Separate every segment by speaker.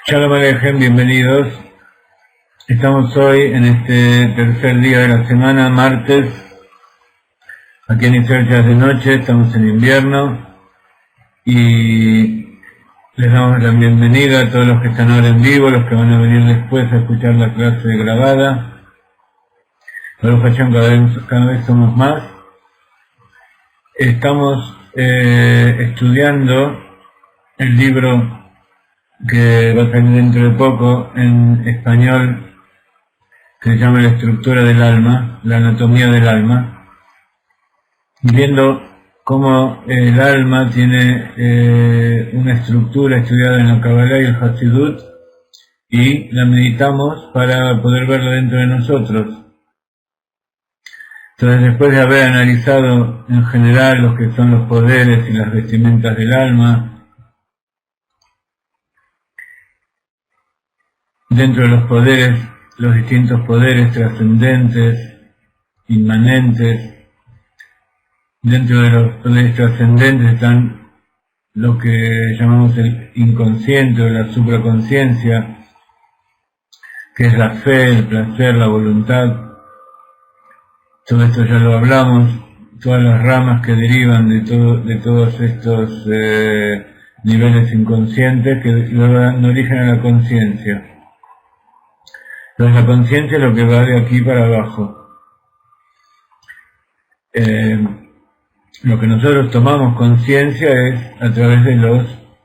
Speaker 1: Shalom Aleichem, bienvenidos. Estamos hoy en este tercer día de la semana, martes. Aquí en Israel ya es de noche, estamos en invierno. Y Les damos la bienvenida a todos los que están ahora en vivo, los que van a venir después a escuchar la clase grabada. Baruch Hashem, cada vez somos más. Estamos estudiando el libro que va a salir dentro de poco en español, que se llama La estructura del alma, la anatomía del alma, viendo cómo el alma tiene una estructura estudiada en la Kabbalah y el Hasidut, y la meditamos para poder verla dentro de nosotros. Entonces, después de haber analizado en general lo que son los poderes y las vestimentas del alma, dentro de los poderes, los distintos poderes trascendentes, inmanentes. Dentro de los poderes trascendentes están lo que llamamos el inconsciente o la supraconsciencia, que es la fe, el placer, la voluntad. Todo esto ya lo hablamos, todas las ramas que derivan de todos estos niveles inconscientes que luego dan origen a la conciencia. Entonces la conciencia es lo que va de aquí para abajo. Lo que nosotros tomamos conciencia es a través de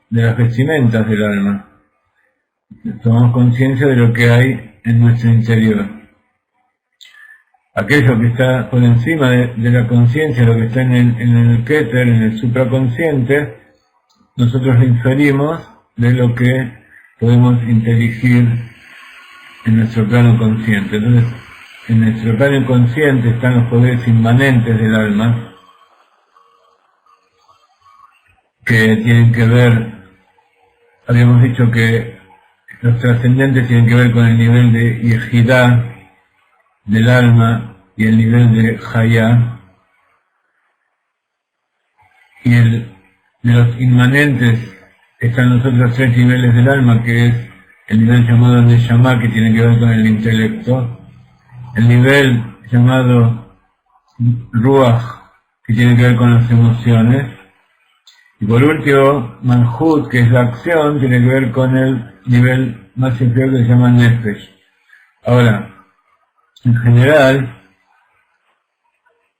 Speaker 1: las vestimentas del alma. Tomamos conciencia de lo que hay en nuestro interior. Aquello que está por encima de la conciencia, lo que está en el Keter, en el supraconsciente, nosotros lo inferimos de lo que podemos inteligir en nuestro plano consciente. Entonces, en nuestro plano inconsciente están los poderes inmanentes del alma, que tienen que ver, habíamos dicho que los trascendentes tienen que ver con el nivel de Yehidá del alma y el nivel de Hayá, y de los inmanentes están los otros tres niveles del alma, que es el nivel llamado Neshama, que tiene que ver con el intelecto, el nivel llamado Ruach, que tiene que ver con las emociones, y por último, Manhut, que es la acción, tiene que ver con el nivel más inferior que se llama Nefesh. Ahora, en general,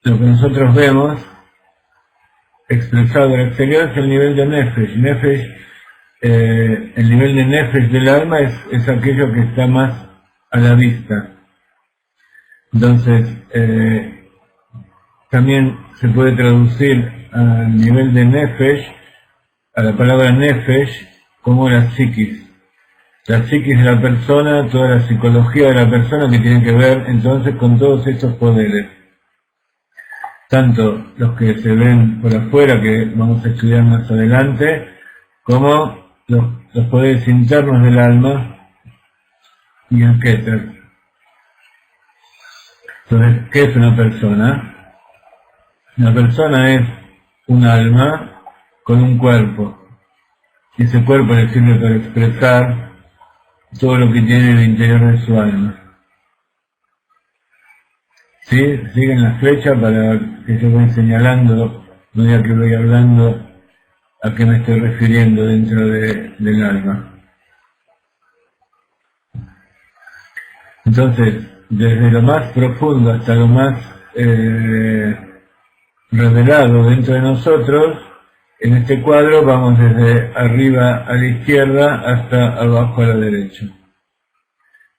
Speaker 1: lo que nosotros vemos expresado al exterior es el nivel de Nefesh. El nivel de Nefesh del alma es aquello que está más a la vista. Entonces, también se puede traducir al nivel de Nefesh, a la palabra Nefesh, como la psiquis. La psiquis de la persona, toda la psicología de la persona, que tiene que ver entonces con todos estos poderes. Tanto los que se ven por afuera, que vamos a estudiar más adelante, como los poderes internos del alma y el Keter. Entonces, ¿qué es una persona? Una persona es un alma con un cuerpo. Y ese cuerpo le sirve para expresar todo lo que tiene en el interior de su alma. ¿Sí? Siguen la flecha para que yo voy señalando, medida que voy hablando, a qué me estoy refiriendo dentro del alma. Entonces, desde lo más profundo hasta lo más revelado dentro de nosotros, en este cuadro vamos desde arriba a la izquierda hasta abajo a la derecha.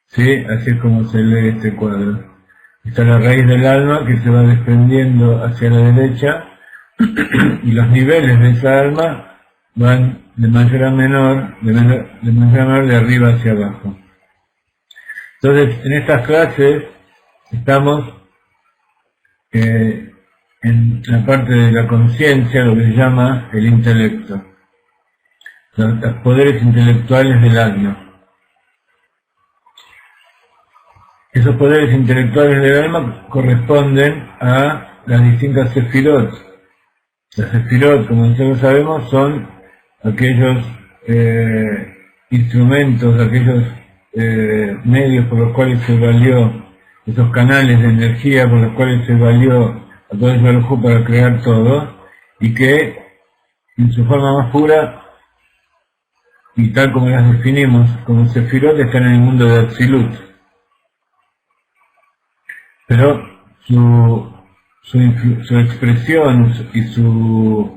Speaker 1: ¿Sí? Así es como se lee este cuadro. Está la raíz del alma que se va desprendiendo hacia la derecha y los niveles de esa alma van de mayor a menor, de mayor a menor de arriba hacia abajo. Entonces, en estas clases estamos en la parte de la conciencia, lo que se llama el intelecto, los poderes intelectuales del alma. Esos poderes intelectuales del alma corresponden a las distintas sefirot. Las sefirot, como nosotros sabemos, son aquellos instrumentos, aquellos medios por los cuales se valió, esos canales de energía por los cuales se valió a todo el Baruj para crear todo, y que en su forma más pura y tal como las definimos como Sefirot, están en el mundo de Atzilut. Pero su expresión y sus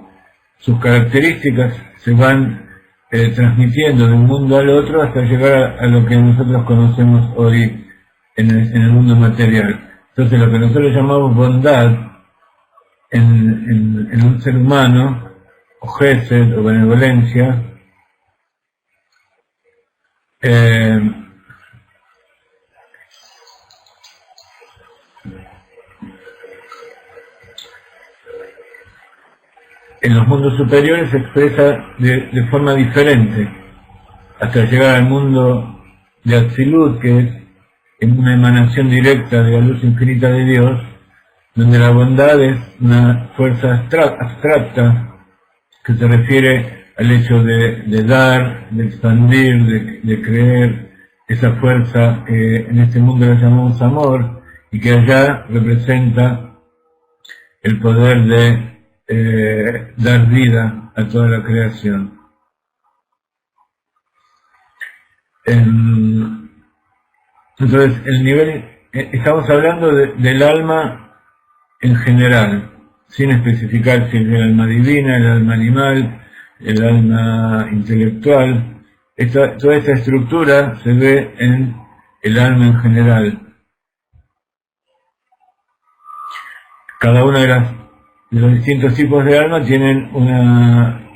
Speaker 1: características se van transmitiendo de un mundo al otro hasta llegar a lo que nosotros conocemos hoy en el mundo material. Entonces lo que nosotros llamamos bondad en un ser humano, o gesed, o benevolencia, en los mundos superiores se expresa de forma diferente, hasta llegar al mundo de Atzilut, que es en una emanación directa de la luz infinita de Dios, donde la bondad es una fuerza abstracta que se refiere al hecho de dar, de expandir, de creer, esa fuerza que en este mundo la llamamos amor, y que allá representa el poder de dar vida a toda la creación. Entonces, el nivel, estamos hablando del alma en general, sin especificar si es el alma divina, el alma animal, el alma intelectual. Toda esta estructura se ve en el alma en general. Cada una de los distintos tipos de alma tienen una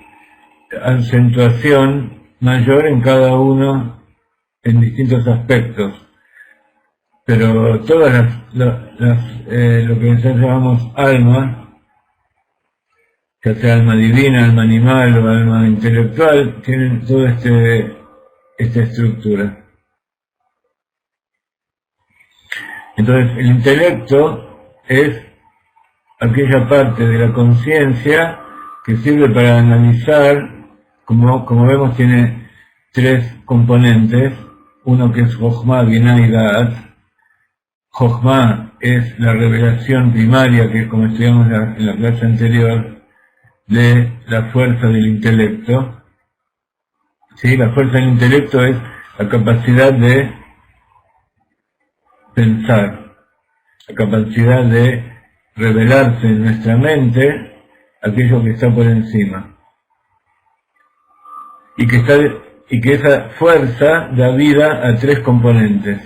Speaker 1: acentuación mayor en cada uno en distintos aspectos. Pero todas lo que nosotros llamamos alma, ya sea alma divina, alma animal o alma intelectual, tienen toda esta estructura. Entonces, el intelecto es aquella parte de la conciencia que sirve para analizar, como vemos tiene tres componentes, uno que es Jochma, Binah y Da'at. Jochma es la revelación primaria, que como estudiamos en la clase anterior, de la fuerza del intelecto. ¿Sí? La fuerza del intelecto es la capacidad de pensar, la capacidad de revelarse en nuestra mente aquello que está por encima. Y que esa fuerza da vida a tres componentes.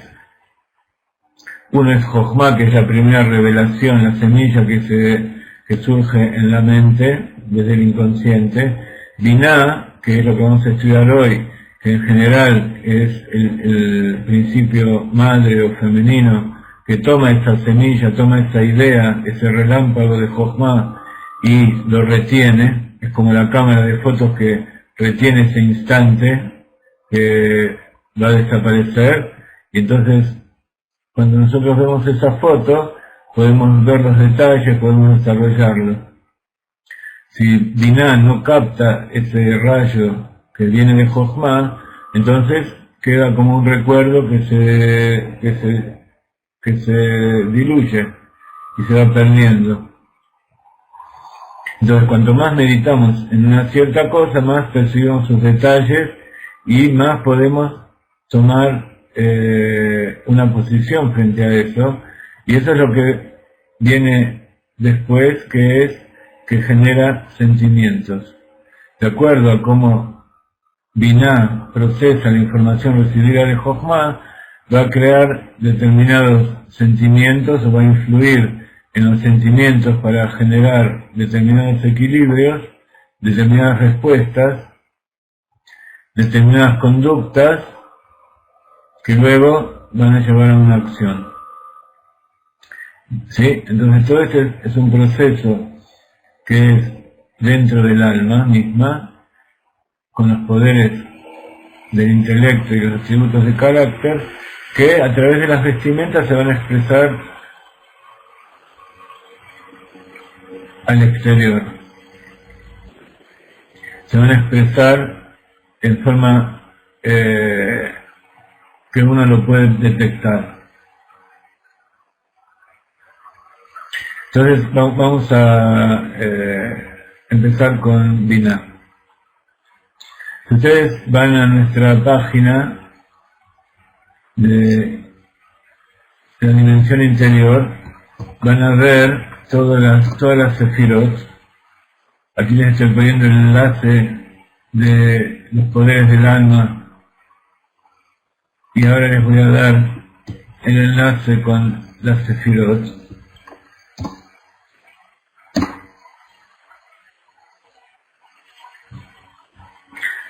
Speaker 1: Uno es Jochma, que es la primera revelación, la semilla que surge en la mente desde el inconsciente. Binah, que es lo que vamos a estudiar hoy, que en general es el principio madre o femenino, que toma esa semilla, toma esa idea, ese relámpago de Jochma y lo retiene. Es como la cámara de fotos que retiene ese instante que va a desaparecer, y entonces cuando nosotros vemos esa foto podemos ver los detalles, podemos desarrollarlo. Si Binah no capta ese rayo que viene de Jochma, entonces queda como un recuerdo que se diluye y se va perdiendo. Entonces, cuanto más meditamos en una cierta cosa, más percibimos sus detalles y más podemos tomar una posición frente a eso. Y eso es lo que viene después, que genera sentimientos. De acuerdo a cómo Binah procesa la información recibida de Jochma, va a crear determinados sentimientos o va a influir en los sentimientos para generar determinados equilibrios, determinadas respuestas, determinadas conductas que luego van a llevar a una acción. ¿Sí? Entonces todo este es un proceso que es dentro del alma misma, con los poderes del intelecto y los atributos de carácter, que a través de las vestimentas se van a expresar al exterior. Se van a expresar en forma que uno lo puede detectar. Entonces vamos a empezar con Binah. Si ustedes van a nuestra página de la dimensión interior, van a ver todas las sefirot. Aquí les estoy poniendo el enlace de los poderes del alma y ahora les voy a dar el enlace con las sefirot.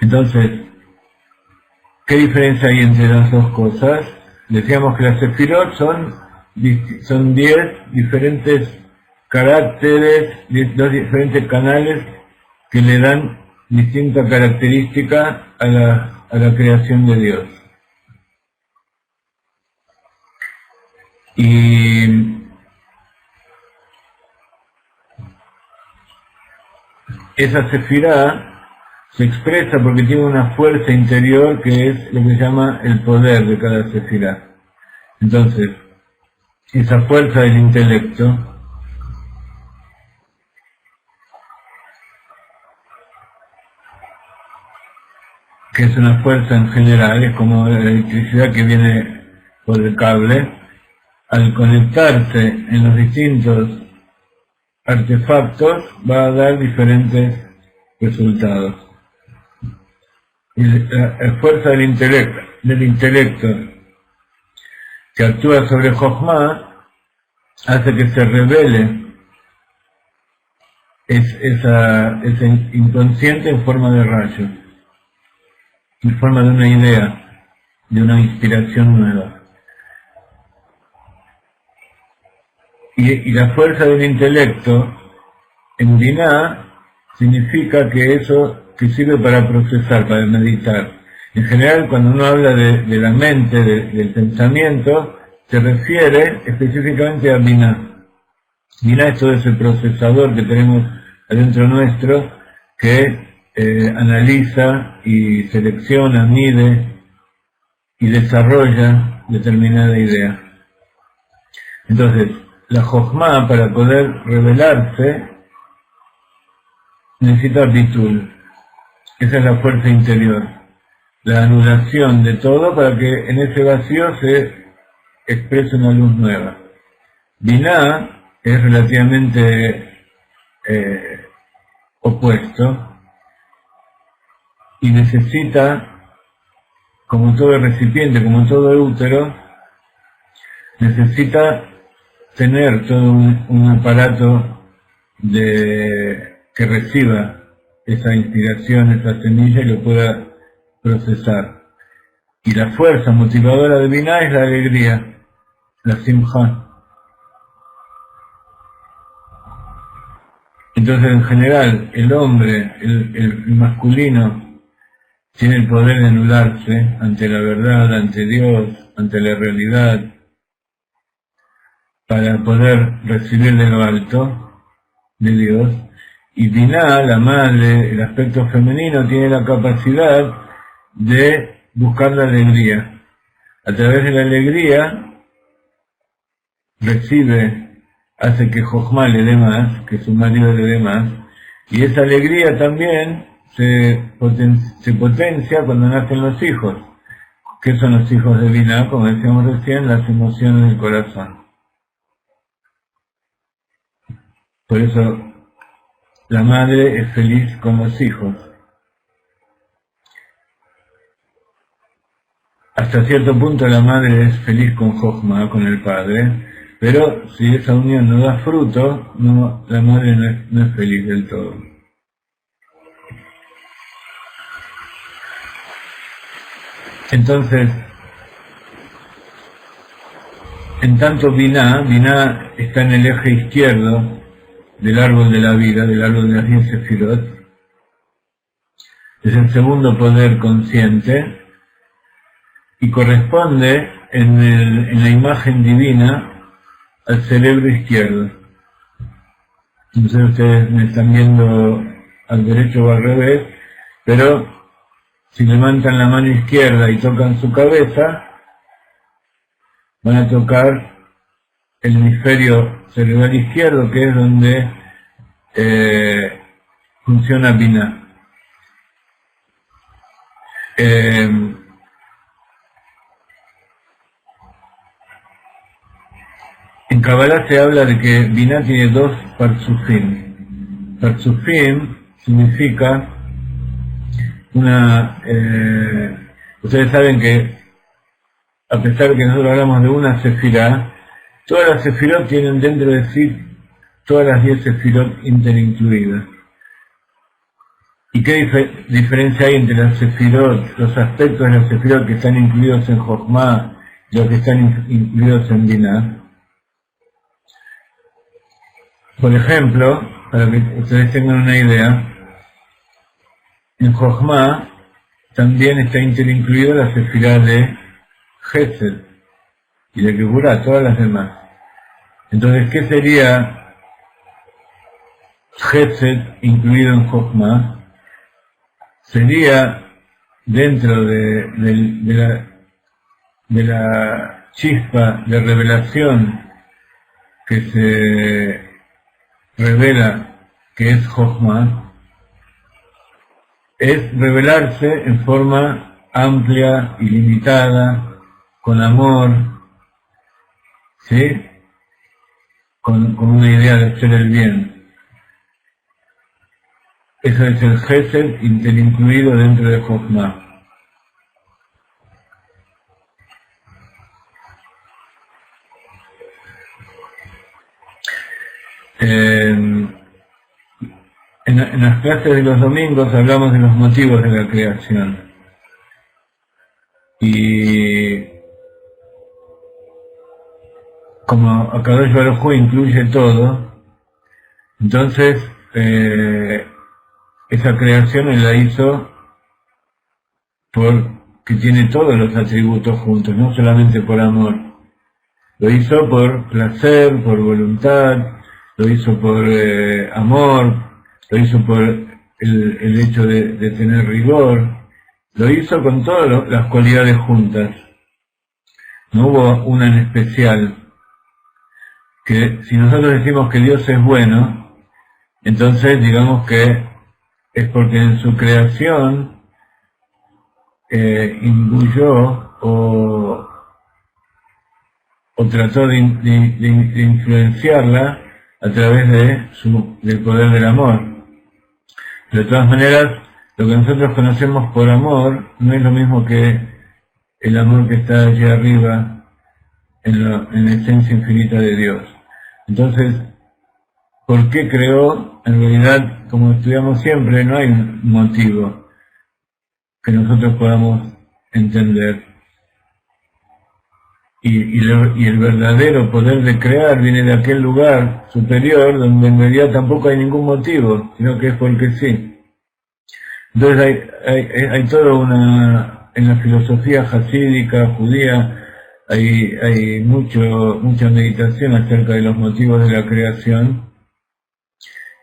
Speaker 1: Entonces, ¿qué diferencia hay entre las dos cosas? Decíamos que las sefirot son 10 diferentes caracteres, 2 diferentes canales que le dan distinta característica a la creación de Dios. Y esa sefirá se expresa porque tiene una fuerza interior que es lo que se llama el poder de cada sefirá. Entonces, esa fuerza del intelecto que es una fuerza en general, es como la electricidad que viene por el cable, al conectarse en los distintos artefactos va a dar diferentes resultados. Y la fuerza del intelecto que actúa sobre Jochma hace que se revele ese inconsciente en forma de rayos, en forma de una idea, de una inspiración nueva. Y la fuerza del intelecto en Binah significa que eso que sirve para procesar, para meditar. En general, cuando uno habla de la mente, del pensamiento, se refiere específicamente a Binah. Binah es todo ese procesador que tenemos adentro nuestro que analiza y selecciona, mide y desarrolla determinada idea. Entonces, la Jochma, para poder revelarse, necesita bitul. Esa es la fuerza interior, la anulación de todo para que en ese vacío se exprese una luz nueva. Binah es relativamente opuesto y necesita, como todo recipiente, como todo útero, necesita tener todo un aparato que reciba esa inspiración, esa semilla y lo pueda procesar. Y la fuerza motivadora de Binah es la alegría, la simja. Entonces, en general, el hombre, el masculino, tiene el poder de anularse ante la verdad, ante Dios, ante la realidad, para poder recibir de lo alto de Dios. Y Binah, la madre, el aspecto femenino, tiene la capacidad de buscar la alegría. A través de la alegría hace que Jochma le dé más, que su marido le dé más, y esa alegría también se potencia cuando nacen los hijos. ¿Qué son los hijos de Binah? Como decíamos recién, las emociones del corazón. Por eso la madre es feliz con los hijos. Hasta cierto punto la madre es feliz con Jochma, con el padre, pero si esa unión no da fruto, la madre no es feliz del todo. Entonces, en tanto Binah está en el eje izquierdo del árbol de la vida, del árbol de las 10 sefirot, es el segundo poder consciente y corresponde en la imagen divina al cerebro izquierdo. No sé si ustedes me están viendo al derecho o al revés, pero si levantan la mano izquierda y tocan su cabeza, van a tocar el hemisferio cerebral izquierdo, que es donde funciona Binah. En Kabbalah se habla de que Binah tiene dos parzufim. Parzufim significa una... ustedes saben que, a pesar de que nosotros hablamos de una sefirá, todas las sefirot tienen dentro de sí todas las 10 sefirot interincluidas. ¿Y qué diferencia hay entre las sefirot, los aspectos de las sefirot que están incluidos en Jochma y los que están incluidos en Binah? Por ejemplo, para que ustedes tengan una idea, en Jochma también está interincluido la sefirá de Gesed y de Geburah, todas las demás. Entonces, ¿qué sería Gesed incluido en Jochma? Sería dentro de la chispa de revelación que se revela, que es Jochma, es revelarse en forma amplia, ilimitada, con amor, ¿sí? Con una idea de hacer el bien. Eso es el Gesed interincluido dentro de Jochma. En las clases de los domingos hablamos de los motivos de la creación. Y como Akadosh Baruj Hu incluye todo, entonces esa creación él la hizo porque tiene todos los atributos juntos, no solamente por amor. Lo hizo por placer, por voluntad, lo hizo por amor, lo hizo por el hecho de tener rigor, lo hizo con todas las cualidades juntas. No hubo una en especial, que si nosotros decimos que Dios es bueno, entonces digamos que es porque en su creación imbuyó o trató de influenciarla a través del poder del amor. De todas maneras, lo que nosotros conocemos por amor no es lo mismo que el amor que está allá arriba en la esencia infinita de Dios. Entonces, ¿por qué creó? En realidad, como estudiamos siempre, no hay un motivo que nosotros podamos entender. Y el verdadero poder de crear viene de aquel lugar superior donde en realidad tampoco hay ningún motivo, sino que es porque sí. Entonces hay toda en la filosofía hasídica, judía, hay mucha meditación acerca de los motivos de la creación,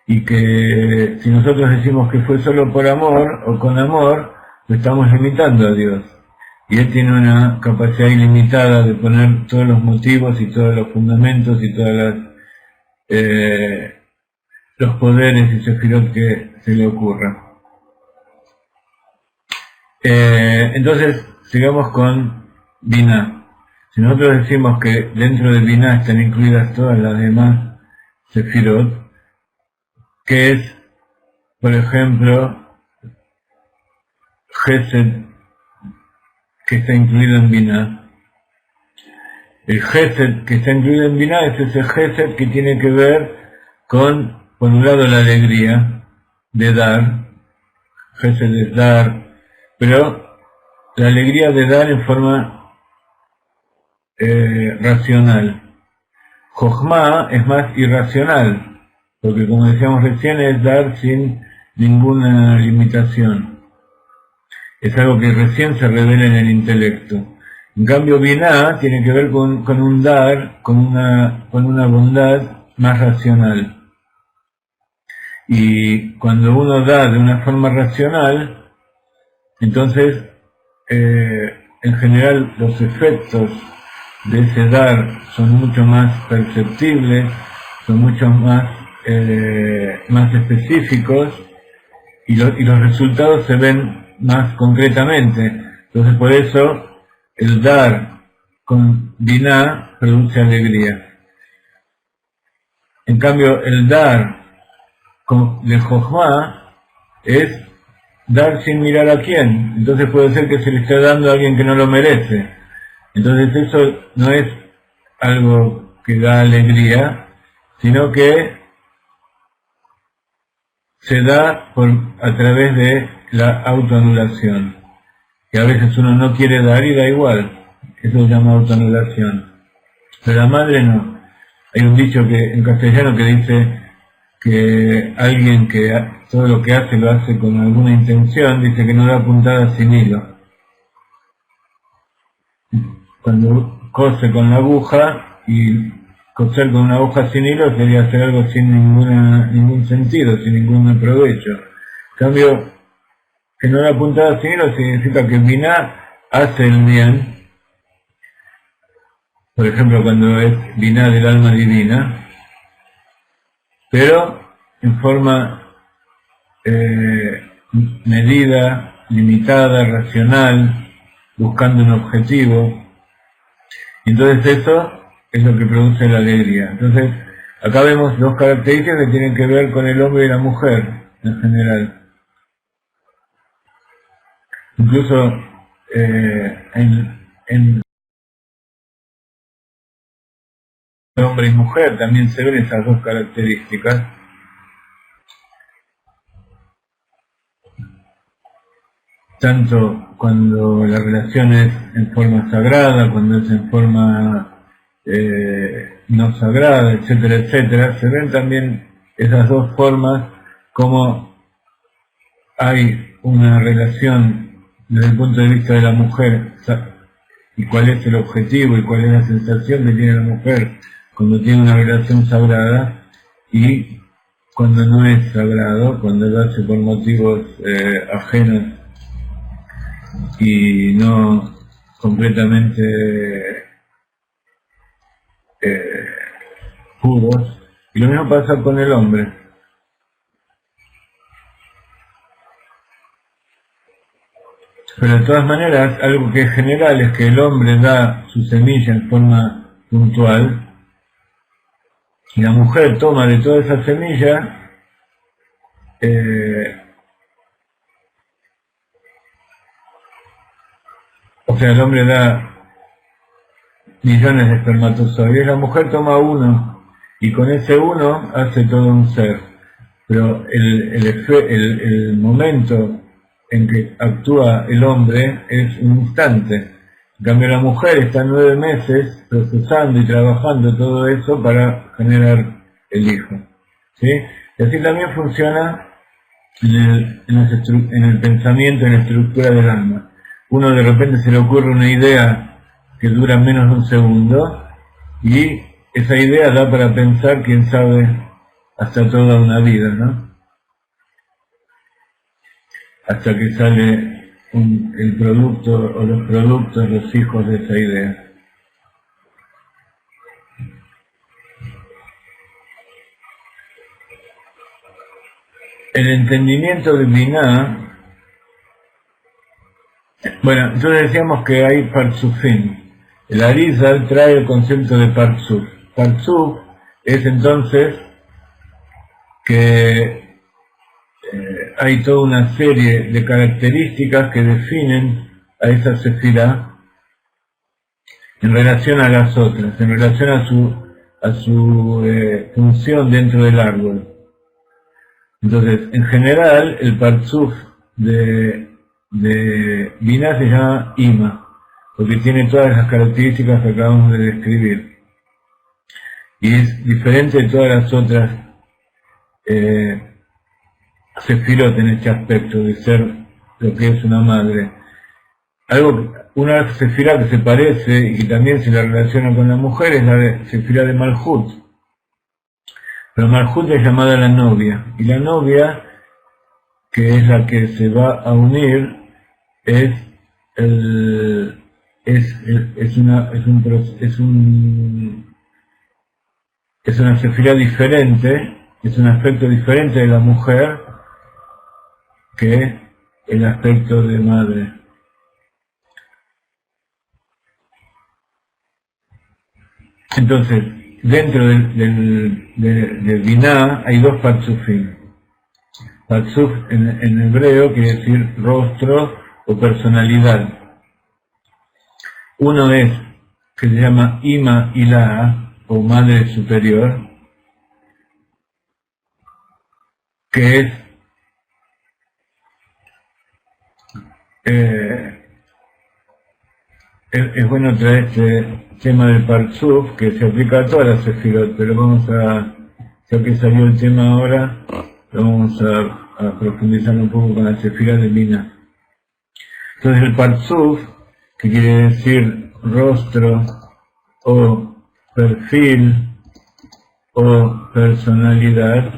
Speaker 1: y que si nosotros decimos que fue solo por amor o con amor, lo estamos limitando a Dios. Y Él tiene una capacidad ilimitada de poner todos los motivos y todos los fundamentos y todos los poderes y sefirot que se le ocurra. Entonces, sigamos con Binah. Si nosotros decimos que dentro de Binah están incluidas todas las demás sefirot, que es, por ejemplo, Gesed, que está incluido en Binah. El Gesed que está incluido en Binah es ese Gesed que tiene que ver con, por un lado, la alegría de dar. Gesed es dar, pero la alegría de dar en forma racional. Jochma es más irracional, porque como decíamos recién, es dar sin ninguna limitación. Es algo que recién se revela en el intelecto. En cambio, Binah tiene que ver con un dar, con una bondad más racional. Y cuando uno da de una forma racional, entonces, en general, los efectos de ese dar son mucho más perceptibles, son mucho más específicos, y los resultados se ven más concretamente. Entonces por eso el dar con Binah produce alegría. En cambio el dar de Jochma es dar sin mirar a quién. Entonces puede ser que se le esté dando a alguien que no lo merece. Entonces eso no es algo que da alegría, sino que se da a través de la autoanulación. Que a veces uno no quiere dar y da igual. Eso se llama autoanulación. Pero la madre no. Hay un dicho en castellano que dice que alguien que todo lo que hace lo hace con alguna intención, dice que no da puntada sin hilo. Cuando cose con la aguja, y coser con una aguja sin hilo sería hacer algo sin ningún sentido, sin ningún provecho. En cambio, que no da puntada sin hilo significa que Binah hace el bien. Por ejemplo, cuando es Binah del alma divina, pero en forma medida, limitada, racional, buscando un objetivo. Entonces eso es lo que produce la alegría. Entonces, acá vemos dos características que tienen que ver con el hombre y la mujer en general. Incluso en hombre y mujer también se ven esas dos características. Tanto cuando la relación es en forma sagrada, cuando es en forma no sagrada, etcétera, etcétera, se ven también esas dos formas como hay una relación desde el punto de vista de la mujer y cuál es el objetivo y cuál es la sensación que tiene la mujer cuando tiene una relación sagrada y cuando no es sagrado, cuando lo hace por motivos ajenos y no completamente puros. Y lo mismo pasa con el hombre. Pero de todas maneras, algo que es general es que el hombre da su semilla en forma puntual y la mujer toma de toda esa semilla o sea, el hombre da millones de espermatozoides, la mujer toma uno y con ese uno hace todo un ser. Pero el momento en que actúa el hombre es un instante. En cambio la mujer está 9 meses procesando y trabajando todo eso para generar el hijo. ¿Sí? Y así también funciona en el pensamiento, en la estructura del alma. Uno de repente se le ocurre una idea que dura menos de un segundo y esa idea da para pensar, quién sabe, hasta toda una vida, ¿no? Hasta que sale el producto o los productos, los hijos de esa idea. El entendimiento de Binah. Bueno, entonces decíamos que hay Partsufim. El Arizal trae el concepto de Partsuf. Partsuf es entonces que hay toda una serie de características que definen a esa sefirá en relación a las otras, en relación a su función dentro del árbol. Entonces, en general, el Partsuf de Binah se llama Ima, porque tiene todas las características que acabamos de describir. Y es diferente de todas las otras sefirot en este aspecto de ser lo que es una madre. Una sefirá que se parece y que también se la relaciona con la mujer es la sefirá de Malhut. Pero Malhut es llamada la novia, y la novia, que es la que se va a unir, es una sefirá diferente, es un aspecto diferente de la mujer que el aspecto de madre. Entonces, dentro del Binah hay dos parzufim. Parzuf en hebreo quiere decir rostro o personalidad. Uno es, que se llama Ima Ilaha, o Madre Superior, que es bueno traer este tema del Parzuf, que se aplica a todas las sefirot, pero ya que salió el tema ahora, lo vamos a profundizar un poco con la sefirá de Binah. Entonces el Parzuf, que quiere decir rostro o perfil o personalidad,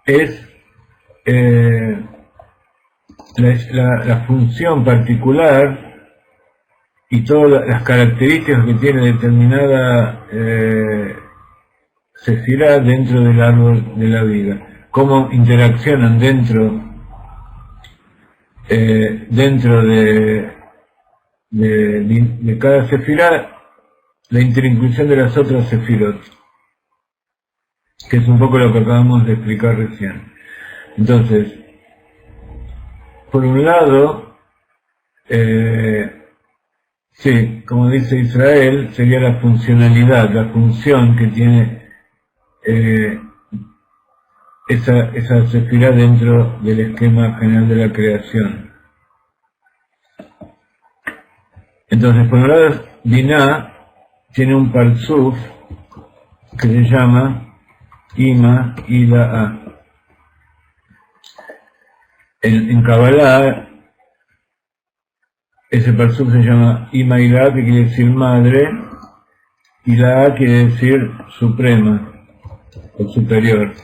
Speaker 1: es la función particular y todas las características que tiene determinada sefirá dentro del árbol de la vida, cómo interaccionan dentro de cada sefirá la interinclusión de las otras sefirot, que es un poco lo que acabamos de explicar recién. Entonces, por un lado, sí, como dice Israel, sería la funcionalidad, la función que tiene esa sefirá dentro del esquema general de la creación. Entonces, por un lado, Binah tiene un parzuf que se llama Ima Ilaha. En Kabbalah, ese parzuf se llama Ima Ilaha, que quiere decir madre, Ilaha quiere decir suprema o superior.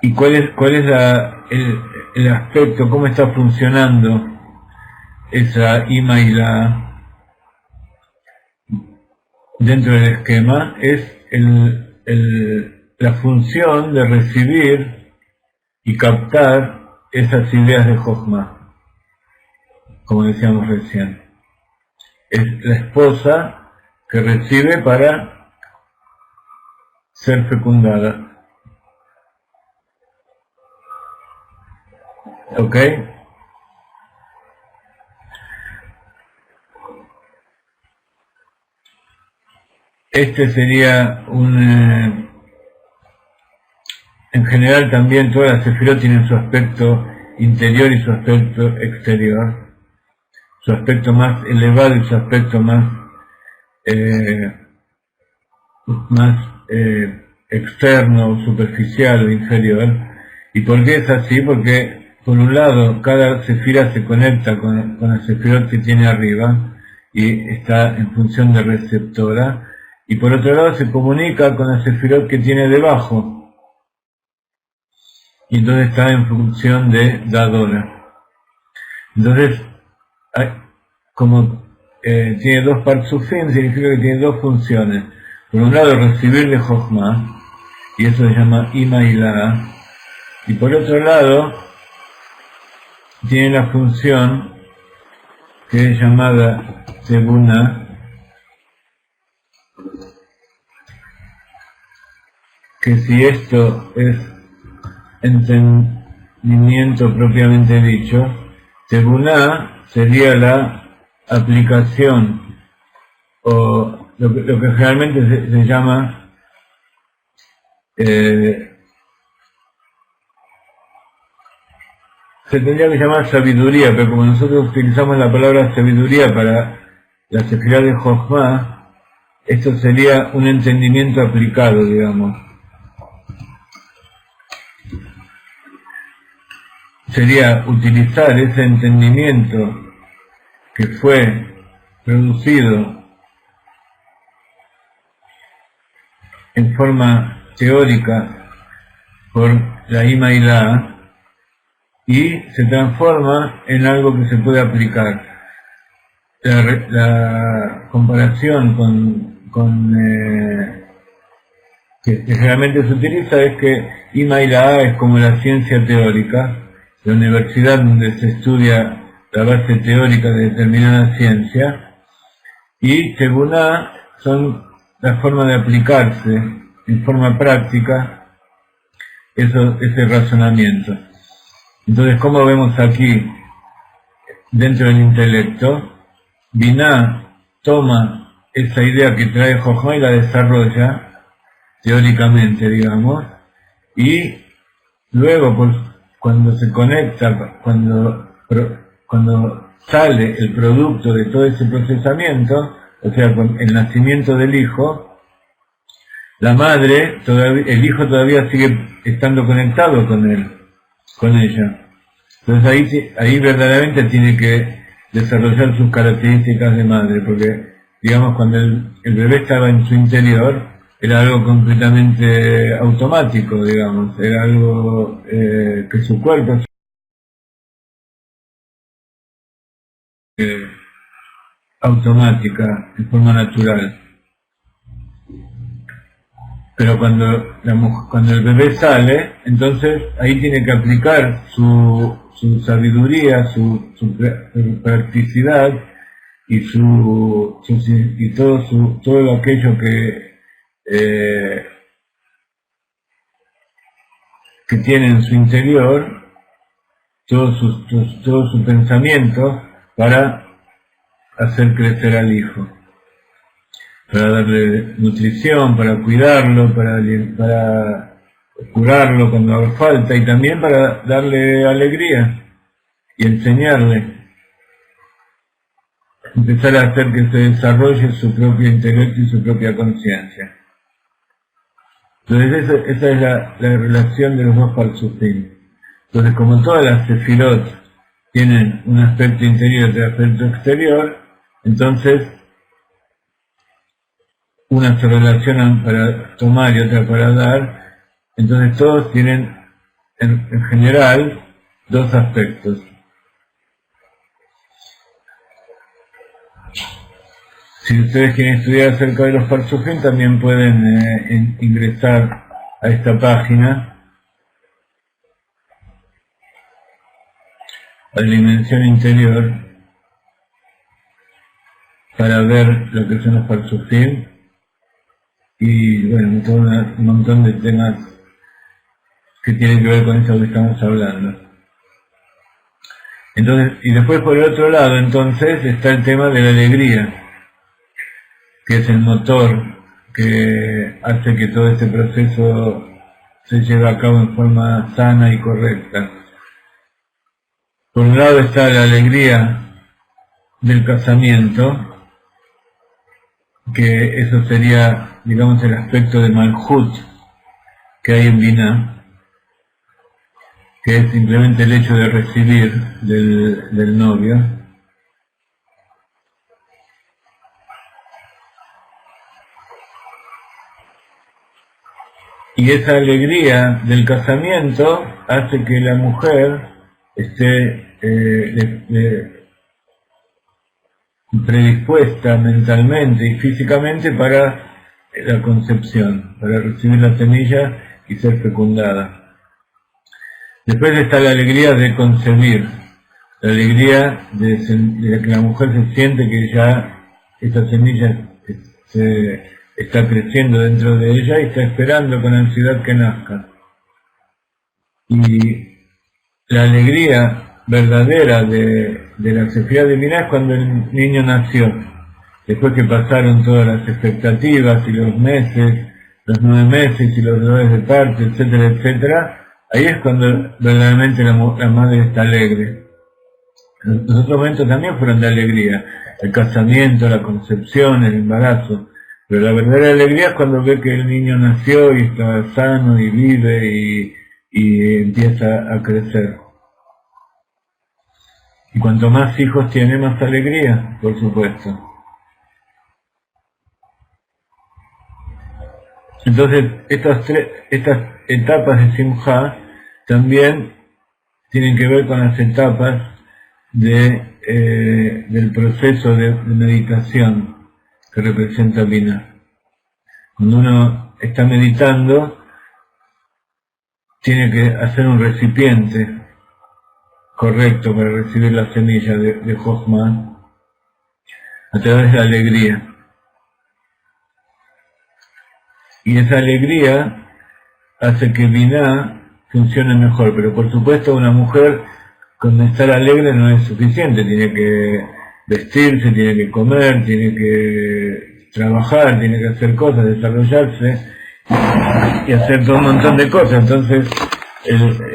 Speaker 1: ¿Y cuál es el aspecto, cómo está funcionando esa Ima Ilaha dentro del esquema? Es la función de recibir y captar esas ideas de Jochma, como decíamos recién. Es la esposa que recibe para ser fecundada. ¿Ok? Este sería en general también todas las sefirot tienen su aspecto interior y su aspecto exterior, su aspecto más elevado y su aspecto más externo, superficial o inferior. ¿Y por qué es así? Porque por un lado cada sefira se conecta con la sefirot que tiene arriba y está en función de receptora, y por otro lado se comunica con la sefirot que tiene debajo y entonces está en función de dadora. Entonces, como tiene dos parzufim, significa que tiene dos funciones. Por un lado recibir de Jochma, y eso se llama Ima Ilaha, y por otro lado tiene la función que es llamada Tebuna, que si esto es entendimiento propiamente dicho, Tebuna sería la aplicación, o lo que generalmente se llama se tendría que llamar sabiduría, pero como nosotros utilizamos la palabra sabiduría para la sefirá de Jochma, esto sería un entendimiento aplicado, digamos. Sería utilizar ese entendimiento que fue producido en forma teórica por la Ima Ilaha y se transforma en algo que se puede aplicar. la comparación que generalmente se utiliza es que Ima y la A es como la ciencia teórica, la universidad donde se estudia la base teórica de determinada ciencia, y según A son la forma de aplicarse en forma práctica ese razonamiento. Entonces, como vemos aquí, dentro del intelecto, Binah toma esa idea que trae Jochma y la desarrolla teóricamente, digamos, y luego, pues, cuando se conecta, cuando sale el producto de todo ese procesamiento, o sea, con el nacimiento del hijo, la madre, el hijo todavía sigue estando conectado con él, con ella. Entonces ahí verdaderamente tiene que desarrollar sus características de madre, porque, digamos, cuando el bebé estaba en su interior, era algo completamente automático, digamos, era algo que su cuerpo automática, de forma natural. Pero cuando el bebé sale, entonces ahí tiene que aplicar su sabiduría, su practicidad y todo aquello que tiene en su interior, todo su pensamiento, para hacer crecer al hijo, para darle nutrición, para cuidarlo, para curarlo cuando haga falta, y también para darle alegría y enseñarle, empezar a hacer que se desarrolle su propio intelecto y su propia conciencia. Entonces esa es la relación de los dos Parsufim. Entonces, como todas las Sefirot tienen un aspecto interior y otro aspecto exterior, entonces una se relacionan para tomar y otra para dar, entonces todos tienen en general dos aspectos. Si ustedes quieren estudiar acerca de los Parsufim, también pueden ingresar a esta página, a la dimensión interior, para ver lo que son los Parsufim, y bueno, todo un montón de temas que tienen que ver con eso que estamos hablando. Entonces, y después por el otro lado, entonces, está el tema de la alegría, que es el motor que hace que todo este proceso se lleve a cabo en forma sana y correcta. Por un lado está la alegría del casamiento, que eso sería, digamos, el aspecto de Malhut que hay en Binah, que es simplemente el hecho de recibir del novio. Y esa alegría del casamiento hace que la mujer esté predispuesta mentalmente y físicamente para la concepción, para recibir la semilla y ser fecundada. Después está la alegría de concebir, la alegría de que la mujer se siente que ya esta semilla está creciendo dentro de ella y está esperando con ansiedad que nazca. Y la alegría verdadera de la Sefirá de Binah es cuando el niño nació, después que pasaron todas las expectativas y los meses, los 9 meses y los dolores de parto, etcétera, etcétera. Ahí es cuando verdaderamente la madre está alegre. Los otros momentos también fueron de alegría, el casamiento, la concepción, el embarazo, pero la verdadera alegría es cuando ve que el niño nació y está sano y vive y empieza a crecer. Y cuanto más hijos tiene, más alegría, por supuesto. Entonces, estas etapas de Simjá también tienen que ver con las etapas del proceso de meditación que representa Binah. Cuando uno está meditando, tiene que hacer un recipiente correcto para recibir la semilla de Jochma a través de la alegría. Y esa alegría hace que Binah funcione mejor, pero por supuesto una mujer con estar alegre no es suficiente, tiene que vestirse, tiene que comer, tiene que trabajar, tiene que hacer cosas, desarrollarse y hacer todo un montón de cosas. Entonces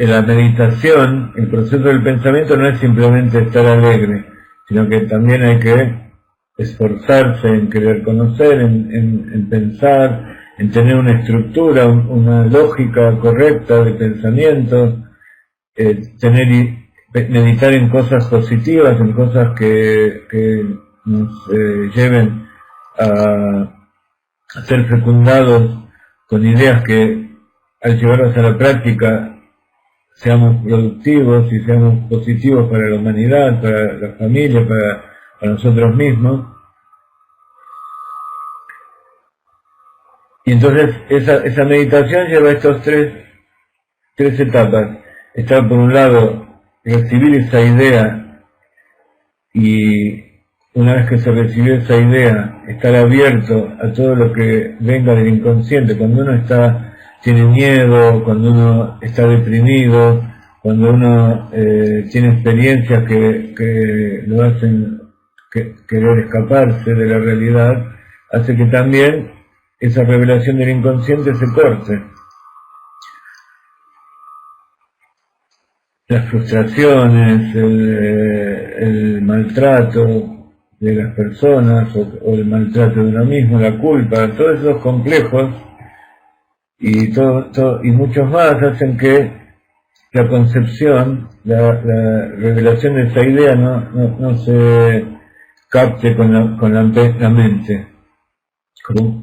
Speaker 1: la meditación, el proceso del pensamiento no es simplemente estar alegre, sino que también hay que esforzarse en querer conocer, en pensar, en tener una estructura, una lógica correcta de pensamiento, meditar en cosas positivas, en cosas que nos lleven a ser fecundados con ideas que al llevarlas a la práctica seamos productivos y seamos positivos para la humanidad, para la familia, para nosotros mismos. Y entonces esa meditación lleva estas tres etapas. Está por un lado recibir esa idea, y una vez que se recibió esa idea, estar abierto a todo lo que venga del inconsciente. Cuando uno tiene miedo, cuando uno está deprimido, cuando uno tiene experiencias que lo hacen querer escaparse de la realidad, hace que también esa revelación del inconsciente se corte. Las frustraciones, el maltrato de las personas o el maltrato de uno mismo, la culpa, todos esos complejos y muchos más hacen que la concepción, la revelación de esa idea no se capte con la mente.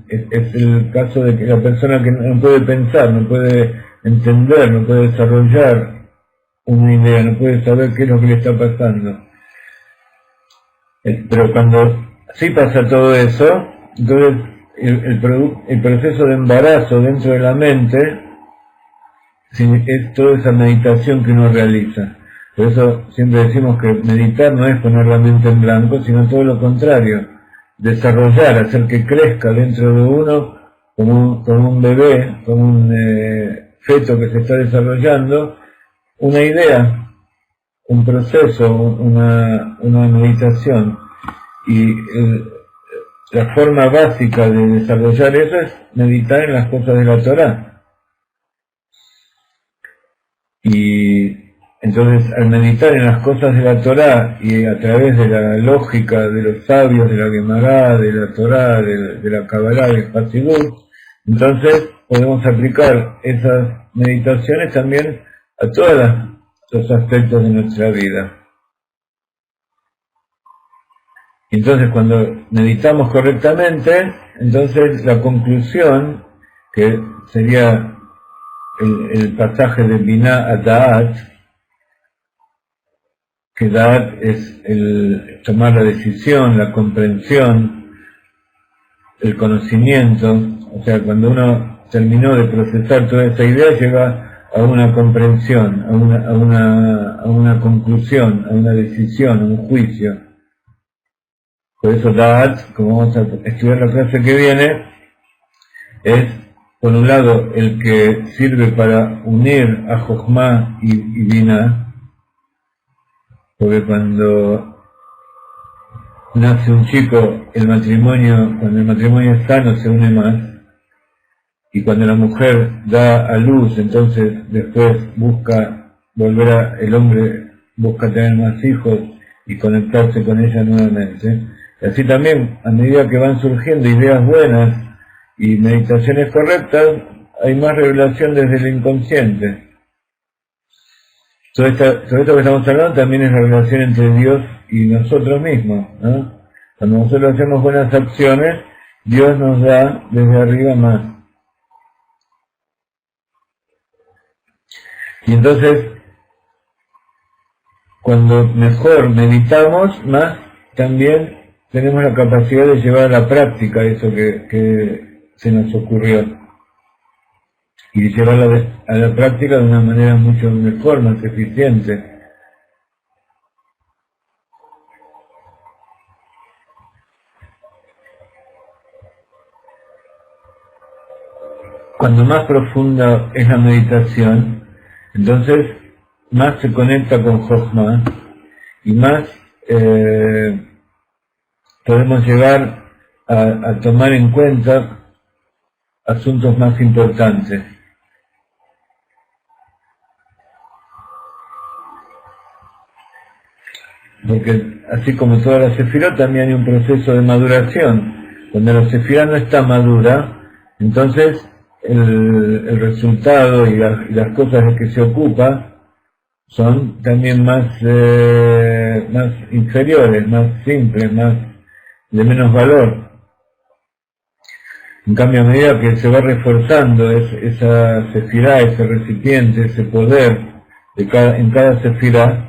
Speaker 1: Es el caso de que la persona que no puede pensar, no puede entender, no puede desarrollar una idea, no puede saber qué es lo que le está pasando. Pero cuando sí pasa todo eso, entonces el proceso de embarazo dentro de la mente es toda esa meditación que uno realiza. Por eso siempre decimos que meditar no es poner la mente en blanco, sino todo lo contrario, desarrollar, hacer que crezca dentro de uno como un bebé, como un feto que se está desarrollando, una idea, un proceso, una meditación. Y la forma básica de desarrollar eso es meditar en las cosas de la Torá. Y entonces, al meditar en las cosas de la Torá y a través de la lógica de los sabios, de la Gemara, de la Torá, de la Kabbalah, del Hasidut, entonces podemos aplicar esas meditaciones también a todos los aspectos de nuestra vida. Entonces, cuando meditamos correctamente, entonces la conclusión, que sería el pasaje de Binah a Da'at, que Da'at es el tomar la decisión, la comprensión, el conocimiento. O sea, cuando uno terminó de procesar toda esa idea, llega a una comprensión, a una conclusión, a una decisión, a un juicio. Por eso Da'at, como vamos a estudiar la clase que viene, es por un lado el que sirve para unir a Jochma y Binah, porque cuando nace un chico, cuando el matrimonio es sano, se une más, y cuando la mujer da a luz, entonces después el hombre busca tener más hijos y conectarse con ella nuevamente. Y así también, a medida que van surgiendo ideas buenas y meditaciones correctas, hay más revelación desde el inconsciente. Sobre esto que estamos hablando también es la relación entre Dios y nosotros mismos, ¿no? Cuando nosotros hacemos buenas acciones, Dios nos da desde arriba más. Y entonces, cuando mejor meditamos, más también tenemos la capacidad de llevar a la práctica eso que se nos ocurrió. Y llevarlo a la práctica de una manera mucho mejor, más eficiente. Cuando más profunda es la meditación, entonces más se conecta con Jochma y más podemos llegar a tomar en cuenta asuntos más importantes. Porque así como toda la sefirot, también hay un proceso de maduración. Cuando la sefirá no está madura, entonces el resultado y las cosas de que se ocupa son también más inferiores, más simples, más de menos valor. En cambio, a medida que se va reforzando esa sefirá, ese recipiente, ese poder en cada sefirá,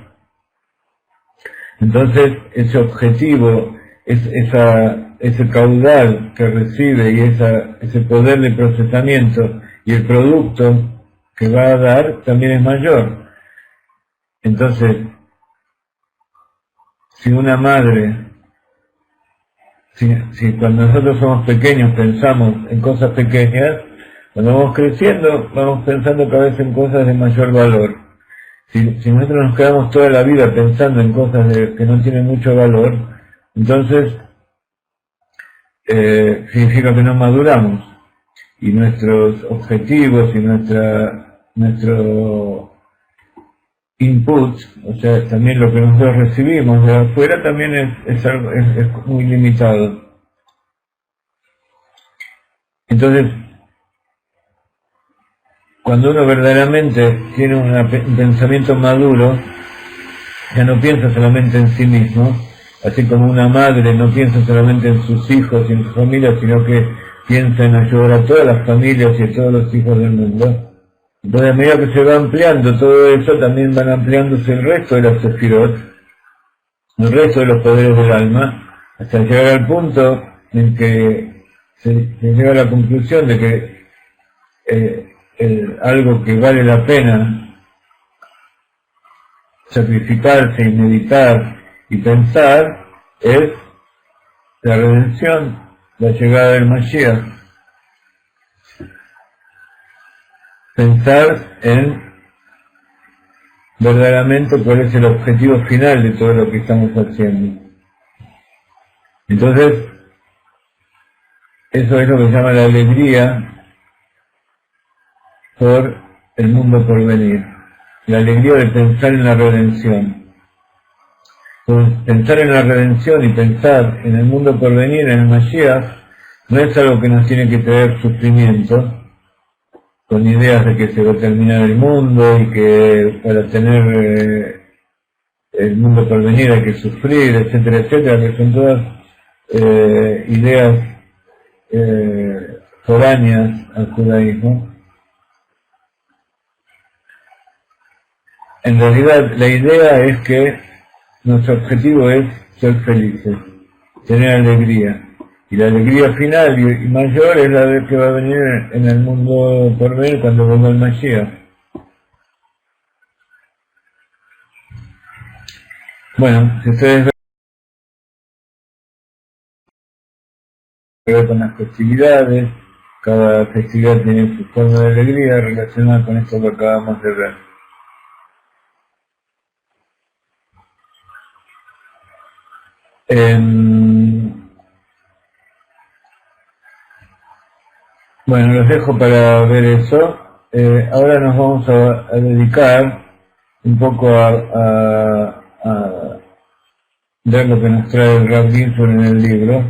Speaker 1: entonces ese objetivo, ese caudal que recibe y ese poder de procesamiento y el producto que va a dar también es mayor. Entonces, si una madre, si cuando nosotros somos pequeños pensamos en cosas pequeñas, cuando vamos creciendo vamos pensando cada vez en cosas de mayor valor. Si nosotros nos quedamos toda la vida pensando en cosas que no tienen mucho valor, entonces significa que no maduramos y nuestros objetivos y nuestro input, o sea, también lo que nosotros recibimos de afuera también es muy limitado. Entonces, cuando uno verdaderamente tiene un pensamiento maduro, ya no piensa solamente en sí mismo, así como una madre no piensa solamente en sus hijos y en su familia, sino que piensa en ayudar a todas las familias y a todos los hijos del mundo. Entonces, a medida que se va ampliando todo eso, también van ampliándose el resto de las sefirot, el resto de los poderes del alma, hasta llegar al punto en que se llega a la conclusión de que algo que vale la pena sacrificarse y meditar y pensar es la redención, la llegada del Mashiach. Pensar en verdaderamente cuál es el objetivo final de todo lo que estamos haciendo. Entonces, eso es lo que se llama la alegría por el mundo por venir. La alegría de pensar en la redención. Entonces, pensar en la redención y pensar en el mundo por venir, en el Mashiach, no es algo que nos tiene que traer sufrimiento, con ideas de que se va a terminar el mundo y que para tener el mundo por venir hay que sufrir, etcétera, etcétera, que son todas ideas foráneas al judaísmo. En realidad la idea es que nuestro objetivo es ser felices, tener alegría. Y la alegría final y mayor es la de que va a venir en el mundo por venir cuando venga el Mashiach. Bueno, si ustedes ven con las festividades, cada festividad tiene su forma de alegría relacionada con esto que acabamos de ver. Bueno, los dejo para ver eso. Ahora nos vamos a dedicar un poco a ver lo que nos trae el Rav Ginsburg en el libro,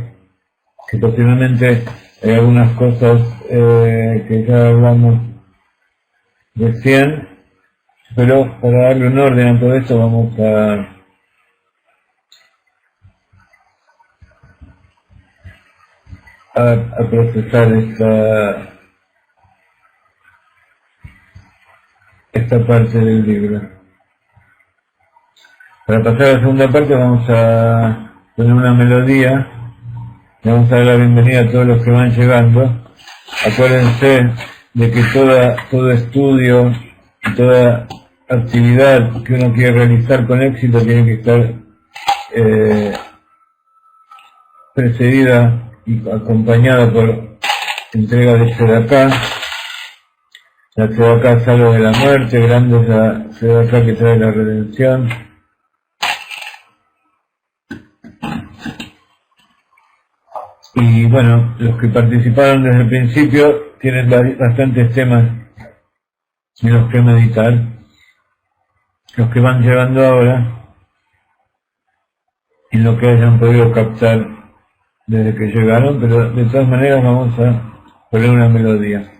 Speaker 1: que posiblemente hay algunas cosas que ya hablamos recién, pero para darle un orden a todo esto vamos a procesar esta parte del libro. Para pasar a la segunda parte vamos a poner una melodía. Le vamos a dar la bienvenida a todos los que van llegando. Acuérdense de que todo estudio y toda actividad que uno quiere realizar con éxito tiene que estar precedida y acompañada por entrega de Tzedakah. La Tzedakah salva de la muerte, grande es la Tzedakah que trae la redención. Y bueno, los que participaron desde el principio tienen bastantes temas en los que meditar. Los que van llegando ahora, en lo que hayan podido captar desde que llegaron, pero de todas maneras vamos a poner una melodía.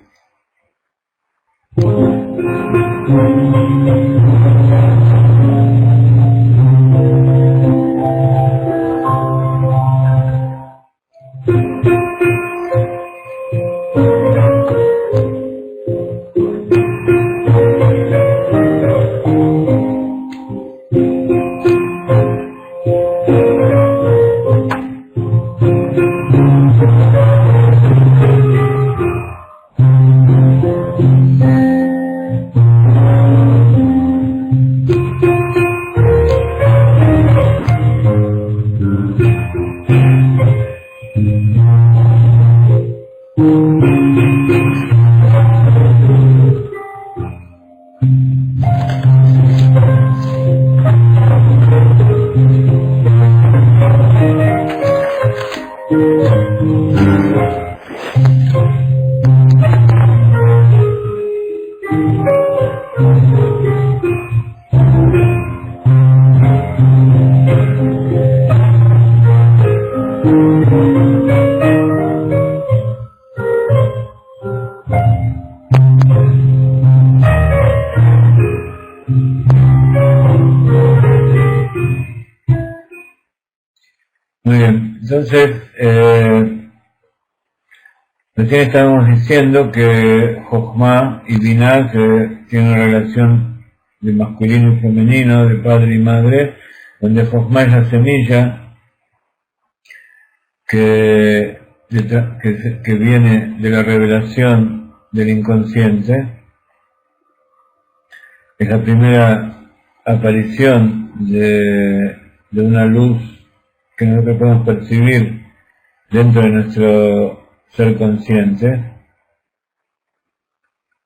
Speaker 1: Muy bien, entonces, recién estábamos diciendo que Jochma y Binah tienen una relación de masculino y femenino, de padre y madre, donde Jochma es la semilla que viene de la revelación del inconsciente, es la primera aparición de una luz que nosotros podemos percibir dentro de nuestro ser consciente,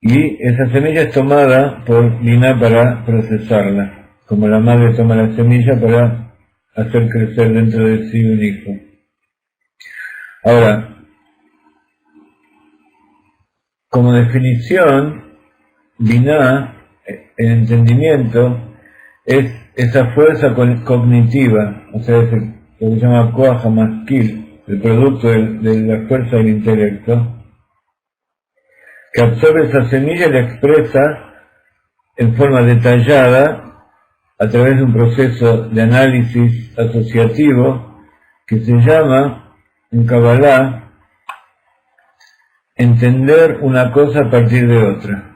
Speaker 1: y esa semilla es tomada por Binah para procesarla, como la madre toma la semilla para hacer crecer dentro de sí un hijo. Ahora, como definición, Binah, el entendimiento, es esa fuerza cognitiva, o sea, es lo que se llama Koach HaMaskil, el producto de la fuerza del intelecto, que absorbe esa semilla y la expresa en forma detallada a través de un proceso de análisis asociativo que se llama, en Kabbalah, entender una cosa a partir de otra.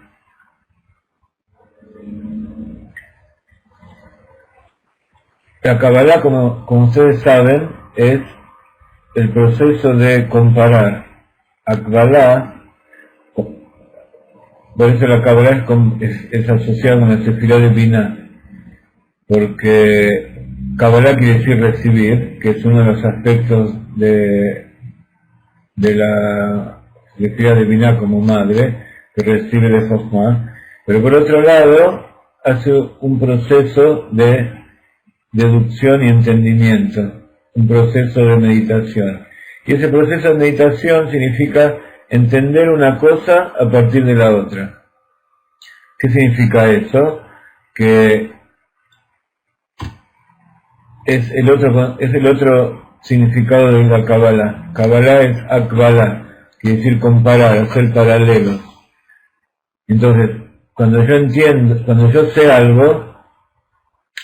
Speaker 1: La Kabbalah, como ustedes saben, es el proceso de comparar. Kabbalah, por eso la Kabbalah es asociada con el Sefirá de Binah, porque Kabbalah quiere decir recibir, que es uno de los aspectos de la Sefirá de Binah como madre, que recibe de Jochma, pero por otro lado hace un proceso de deducción y entendimiento, un proceso de meditación. Y ese proceso de meditación significa entender una cosa a partir de la otra. ¿Qué significa eso? Que es el otro significado de la Kabbalah. Kabbalah es Akbalah, quiere decir comparar, hacer paralelos. Entonces, cuando yo sé algo,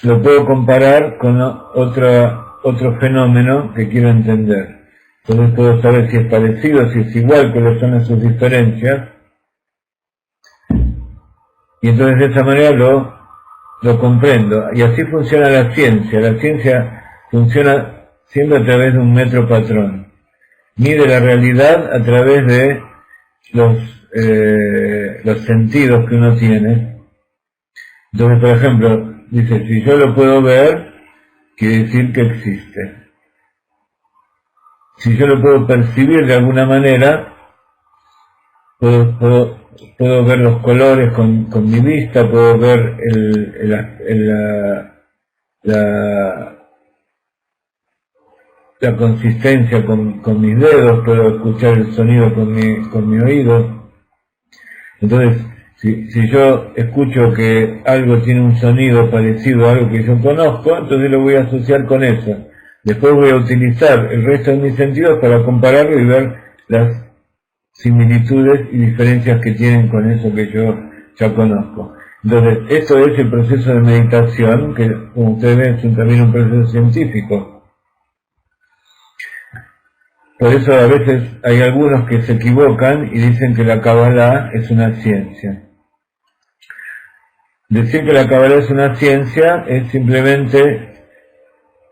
Speaker 1: lo puedo comparar con otro fenómeno que quiero entender. Entonces puedo saber si es parecido, si es igual, cuáles son sus diferencias. Y entonces de esa manera lo lo comprendo. Y así funciona la ciencia. La ciencia funciona siempre a través de un metro patrón. Mide la realidad a través de los sentidos que uno tiene. Entonces, por ejemplo, dice, si yo lo puedo ver, quiere decir que existe. Si yo lo puedo percibir de alguna manera, puedo ver los colores con mi vista, puedo ver la consistencia con mis dedos, puedo escuchar el sonido con mi oído. Entonces, si yo escucho que algo tiene un sonido parecido a algo que yo conozco, entonces lo voy a asociar con eso. Después voy a utilizar el resto de mis sentidos para compararlo y ver las similitudes y diferencias que tienen con eso que yo ya conozco. Entonces, esto es el proceso de meditación, que como ustedes ven es también un proceso científico. Por eso a veces hay algunos que se equivocan y dicen que la Kabbalah es una ciencia. Decir que la Kabbalah es una ciencia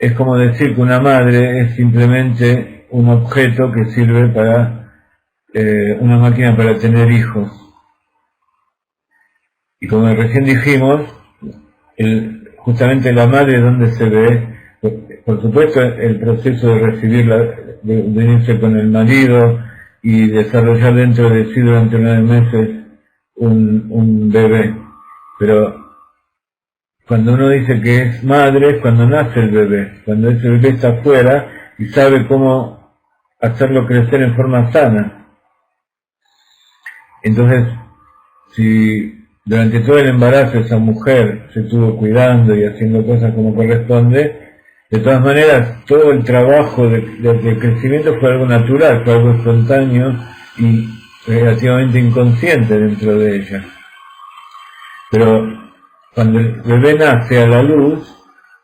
Speaker 1: es como decir que una madre es simplemente un objeto que sirve para una máquina para tener hijos. Y como recién dijimos, justamente la madre donde se ve, por supuesto, el proceso de recibirla, de unirse con el marido y desarrollar dentro de sí durante 9 meses un bebé. Pero cuando uno dice que es madre es cuando nace el bebé, cuando ese bebé está afuera y sabe cómo hacerlo crecer en forma sana. Entonces, si durante todo el embarazo esa mujer se estuvo cuidando y haciendo cosas como corresponde, de todas maneras todo el trabajo de crecimiento fue algo natural, fue algo espontáneo y relativamente inconsciente dentro de ella. Pero cuando el bebé nace a la luz,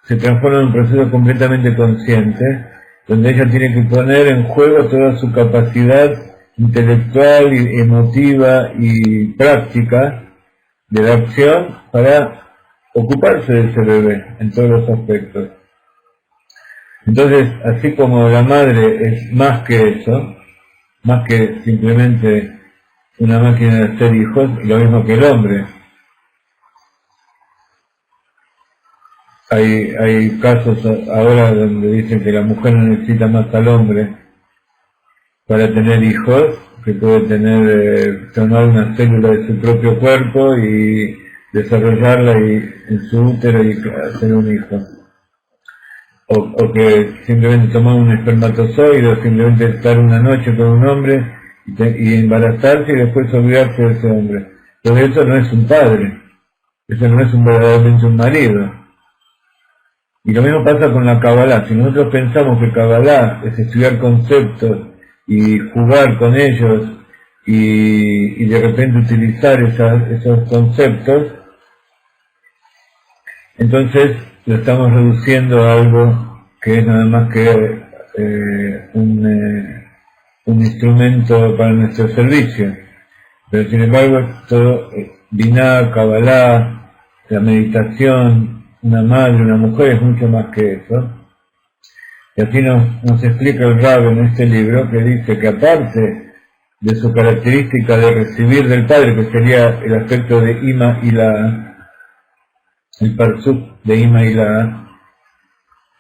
Speaker 1: se transforma en un proceso completamente consciente, donde ella tiene que poner en juego toda su capacidad intelectual, y emotiva y práctica de la acción para ocuparse de ese bebé en todos los aspectos. Entonces, así como la madre es más que eso, más que simplemente una máquina de hacer hijos, lo mismo que el hombre. Hay casos ahora donde dicen que la mujer no necesita más al hombre para tener hijos, que puede tomar una célula de su propio cuerpo y desarrollarla en su útero y hacer un hijo. O que simplemente tomar un espermatozoide, o simplemente estar una noche con un hombre y embarazarse y después olvidarse de ese hombre. Entonces eso no es un padre, eso no es verdaderamente un marido. Y lo mismo pasa con la Kabbalah. Si nosotros pensamos que Kabbalah es estudiar conceptos y jugar con ellos y de repente utilizar esos conceptos, entonces lo estamos reduciendo a algo que es nada más que un instrumento para nuestro servicio. Pero sin embargo, todo Binah, Kabbalah, la meditación, una madre, una mujer es mucho más que eso. Y así nos explica el Rab en este libro, que dice que aparte de su característica de recibir del Padre, que sería el aspecto de Ima y la, el parsuk de Ima y la,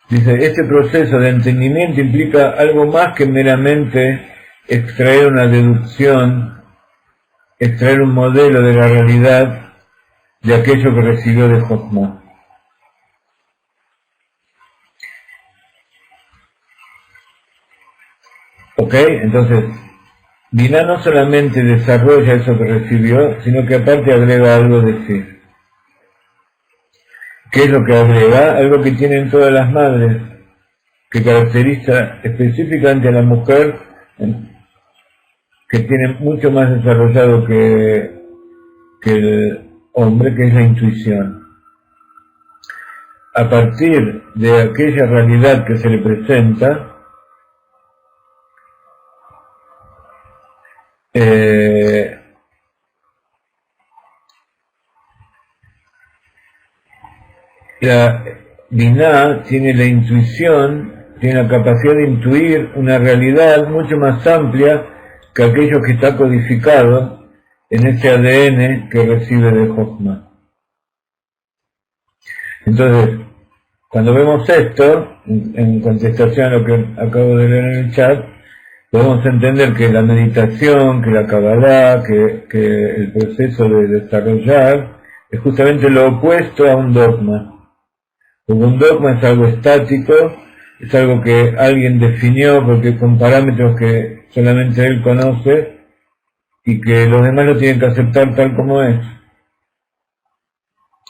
Speaker 1: dice, este proceso de entendimiento implica algo más que meramente extraer una deducción, extraer un modelo de la realidad de aquello que recibió de Jochma. ¿Ok? Entonces, Binah no solamente desarrolla eso que recibió, sino que aparte agrega algo de sí. ¿Qué es lo que agrega? Algo que tienen todas las madres, que caracteriza específicamente a la mujer, que tiene mucho más desarrollado que el hombre, que es la intuición. A partir de aquella realidad que se le presenta, la Binah tiene la intuición, tiene la capacidad de intuir una realidad mucho más amplia que aquello que está codificado en ese ADN que recibe de Jochma. Entonces, cuando vemos esto, en contestación a lo que acabo de leer en el chat, podemos entender que la meditación, que la Kabbalah, que el proceso de desarrollar es justamente lo opuesto a un dogma. Porque un dogma es algo estático, es algo que alguien definió porque con parámetros que solamente él conoce y que los demás lo tienen que aceptar tal como es.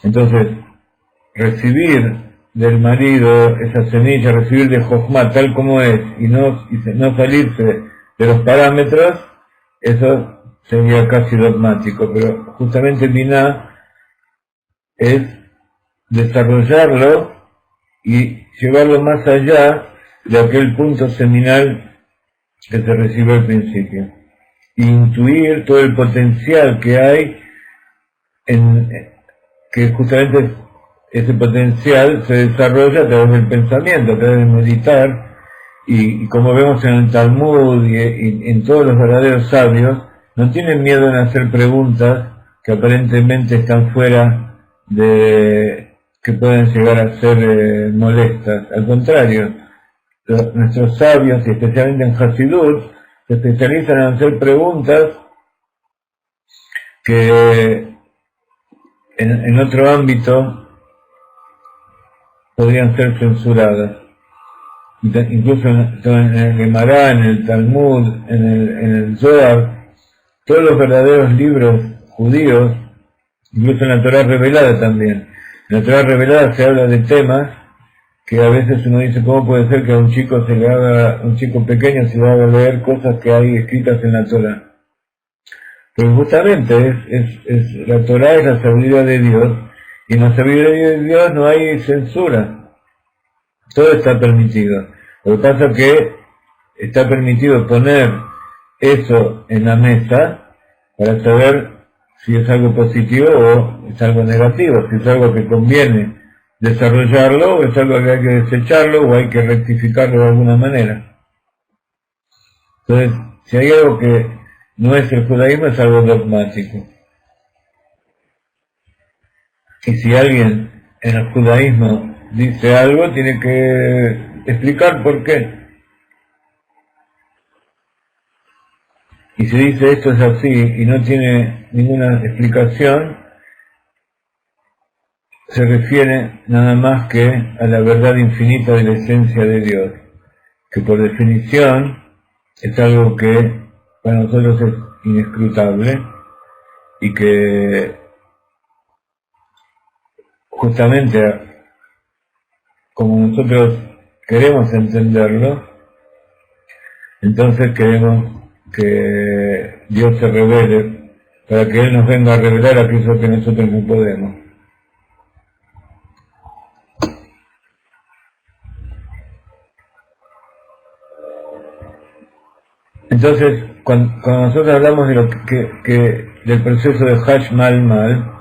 Speaker 1: Entonces, recibir del marido esa semilla, recibir de Jochma tal como es y no salirse de los parámetros, eso sería casi dogmático, pero justamente Binah es desarrollarlo y llevarlo más allá de aquel punto seminal que se recibió al principio. Intuir todo el potencial que hay que justamente ese potencial se desarrolla a través del pensamiento, a través de meditar, y como vemos en el Talmud y en todos los verdaderos sabios, no tienen miedo en hacer preguntas que aparentemente están fuera de que pueden llegar a ser molestas. Al contrario, nuestros sabios, y especialmente en Hasidut, se especializan en hacer preguntas que en otro ámbito podrían ser censuradas. Incluso en el Gemara, en el Talmud, en el Zohar, todos los verdaderos libros judíos, incluso en la Torá revelada también. En la Torá revelada se habla de temas que a veces uno dice, ¿cómo puede ser que a un chico pequeño se le haga leer cosas que hay escritas en la Torá? Pero justamente la Torá es la sabiduría de Dios, y en la sabiduría de Dios no hay censura. Todo está permitido. Lo que pasa es que está permitido poner eso en la mesa para saber si es algo positivo o es algo negativo, si es algo que conviene desarrollarlo o es algo que hay que desecharlo o hay que rectificarlo de alguna manera. Entonces, si hay algo que no es el judaísmo, es algo dogmático. Y si alguien en el judaísmo dice algo, tiene que explicar por qué. Y si dice esto es así y no tiene ninguna explicación, se refiere nada más que a la verdad infinita de la esencia de Dios, que por definición es algo que para nosotros es inescrutable y que justamente como nosotros queremos entenderlo, entonces queremos que Dios se revele para que Él nos venga a revelar aquello que nosotros no podemos. Entonces, cuando nosotros hablamos de lo del proceso de Hash Mal Mal,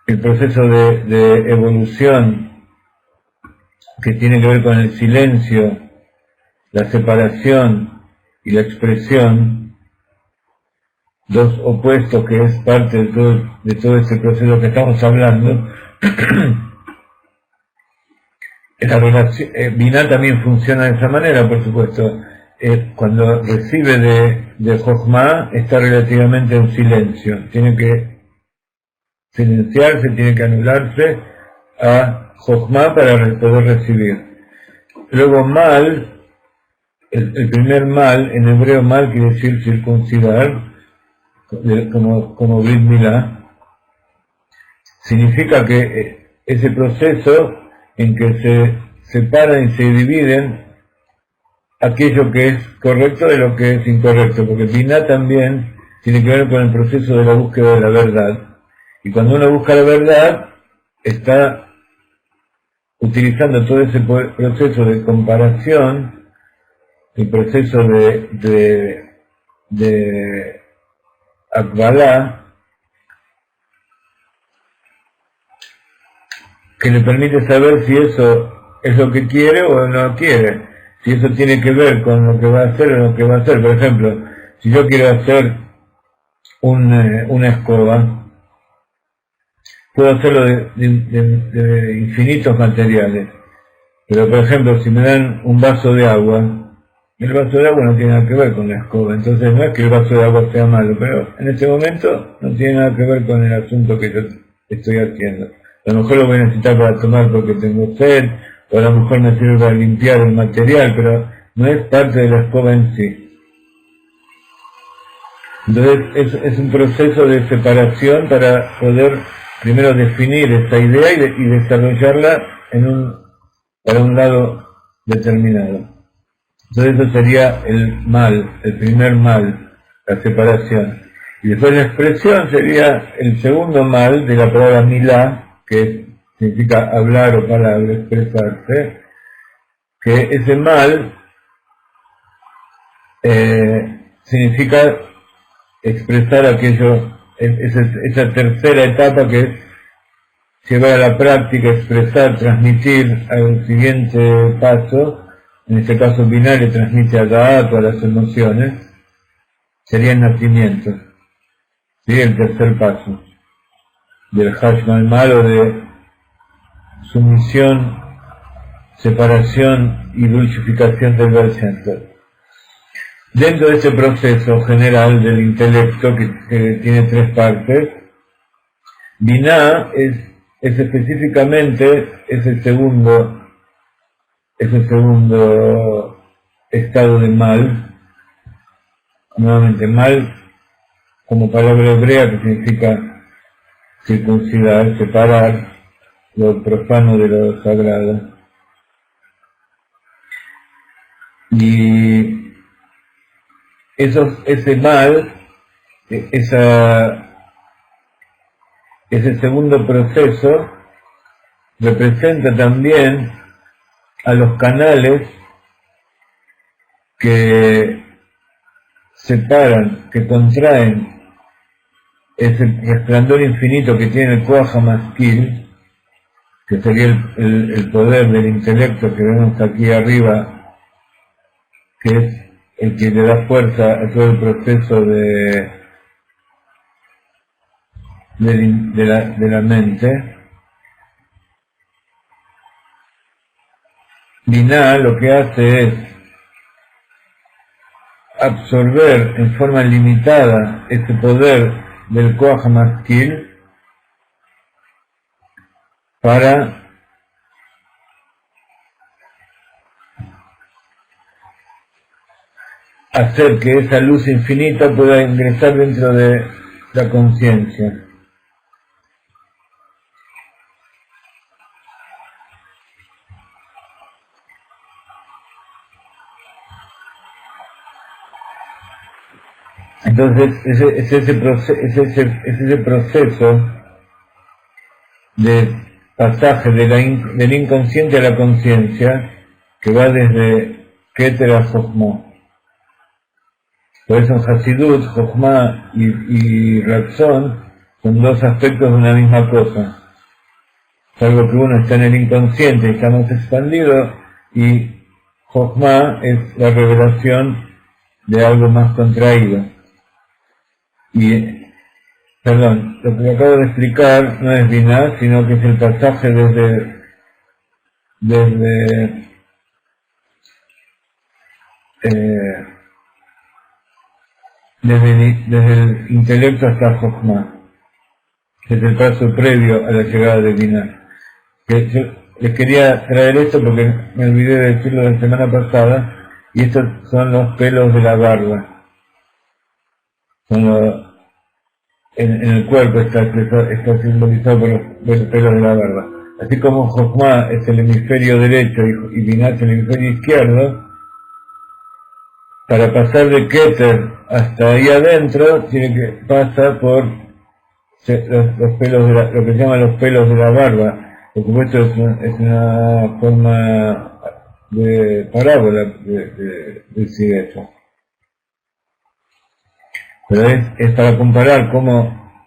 Speaker 1: el proceso de evolución que tiene que ver con el silencio, la separación y la expresión, dos opuestos que es parte de todo este proceso que estamos hablando, la relación, Binah también funciona de esa manera, por supuesto. Cuando recibe de Jochma está relativamente en silencio, tiene que silenciarse, tiene que anularse a Jochma para poder recibir. Luego Mal, el primer Mal, en hebreo Mal quiere decir circuncidar, como Brit Milá, significa que ese proceso en que se separan y se dividen aquello que es correcto de lo que es incorrecto, porque Binah también tiene que ver con el proceso de la búsqueda de la verdad, y cuando uno busca la verdad está utilizando todo ese proceso de comparación, el proceso de Akbalá, que le permite saber si eso es lo que quiere o no quiere, si eso tiene que ver con lo que va a hacer o lo que va a hacer. Por ejemplo, si yo quiero hacer una escoba, puedo hacerlo de infinitos materiales, pero por ejemplo, si me dan un vaso de agua, el vaso de agua no tiene nada que ver con la escoba, entonces no es que el vaso de agua sea malo, pero en este momento no tiene nada que ver con el asunto que yo estoy haciendo. A lo mejor lo voy a necesitar para tomar porque tengo sed, o a lo mejor me sirve para limpiar el material, pero no es parte de la escoba en sí. Entonces es un proceso de separación para poder primero definir esta idea y desarrollarla para un lado determinado. Entonces eso sería el mal, el primer mal, la separación. Y después la expresión sería el segundo mal de la palabra milá, que significa hablar o palabra, expresarse, que ese mal significa expresar aquello, esa tercera etapa que es llevar a la práctica, expresar, transmitir al siguiente paso. En este caso Binah le transmite a Da'at o a las emociones, sería el nacimiento, sería el tercer paso del Hashmal Mal o de sumisión, separación y dulcificación del Baal Shem Tov. Dentro de ese proceso general del intelecto que tiene tres partes, Binah es específicamente ese segundo estado de mal, nuevamente mal como palabra hebrea que significa circuncidar, separar lo profano de lo sagrado. Y ese mal, ese segundo proceso representa también a los canales que separan, que contraen ese resplandor infinito que tiene el Koach HaMaskil, que sería el poder del intelecto que vemos aquí arriba, que es el que le da fuerza a todo el proceso de la mente. Binah lo que hace es absorber en forma limitada ese poder del Koach HaMaskil para hacer que esa luz infinita pueda ingresar dentro de la conciencia. Entonces es ese proceso de pasaje del inconsciente a la conciencia que va desde Keter a Jochma. Por eso en Hasidut, Jochma y Ratzon son dos aspectos de una misma cosa. Salvo que uno está en el inconsciente y está más expandido, y Jochma es la revelación de algo más contraído. Perdón, lo que acabo de explicar no es Binah, sino que es el pasaje desde el intelecto hasta Jochma, que es el paso previo a la llegada de Binah. Yo les quería traer esto porque me olvidé de decirlo la semana pasada, y estos son los pelos de la barba. En el cuerpo está simbolizado por los pelos de la barba. Así como Jochma es el hemisferio derecho y Binah es el hemisferio izquierdo, para pasar de Keter hasta ahí adentro, pasa por los pelos lo que se llama los pelos de la barba. Por supuesto es una forma de parábola de decir eso. Pero es para comparar cómo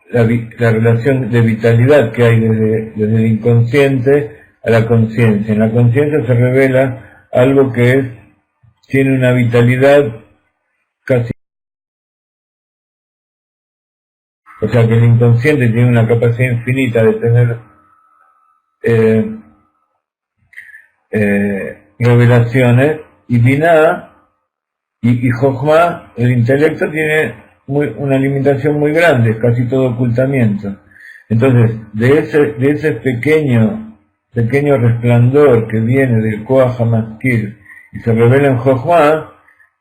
Speaker 1: la relación de vitalidad que hay desde el inconsciente a la conciencia. En la conciencia se revela algo que tiene una vitalidad casi, o sea que el inconsciente tiene una capacidad infinita de tener revelaciones, y Binah y Jochma, el intelecto, tiene una limitación muy grande, es casi todo ocultamiento. Entonces, de ese pequeño resplandor que viene del Koach HaMaskil y se revela en Jochma,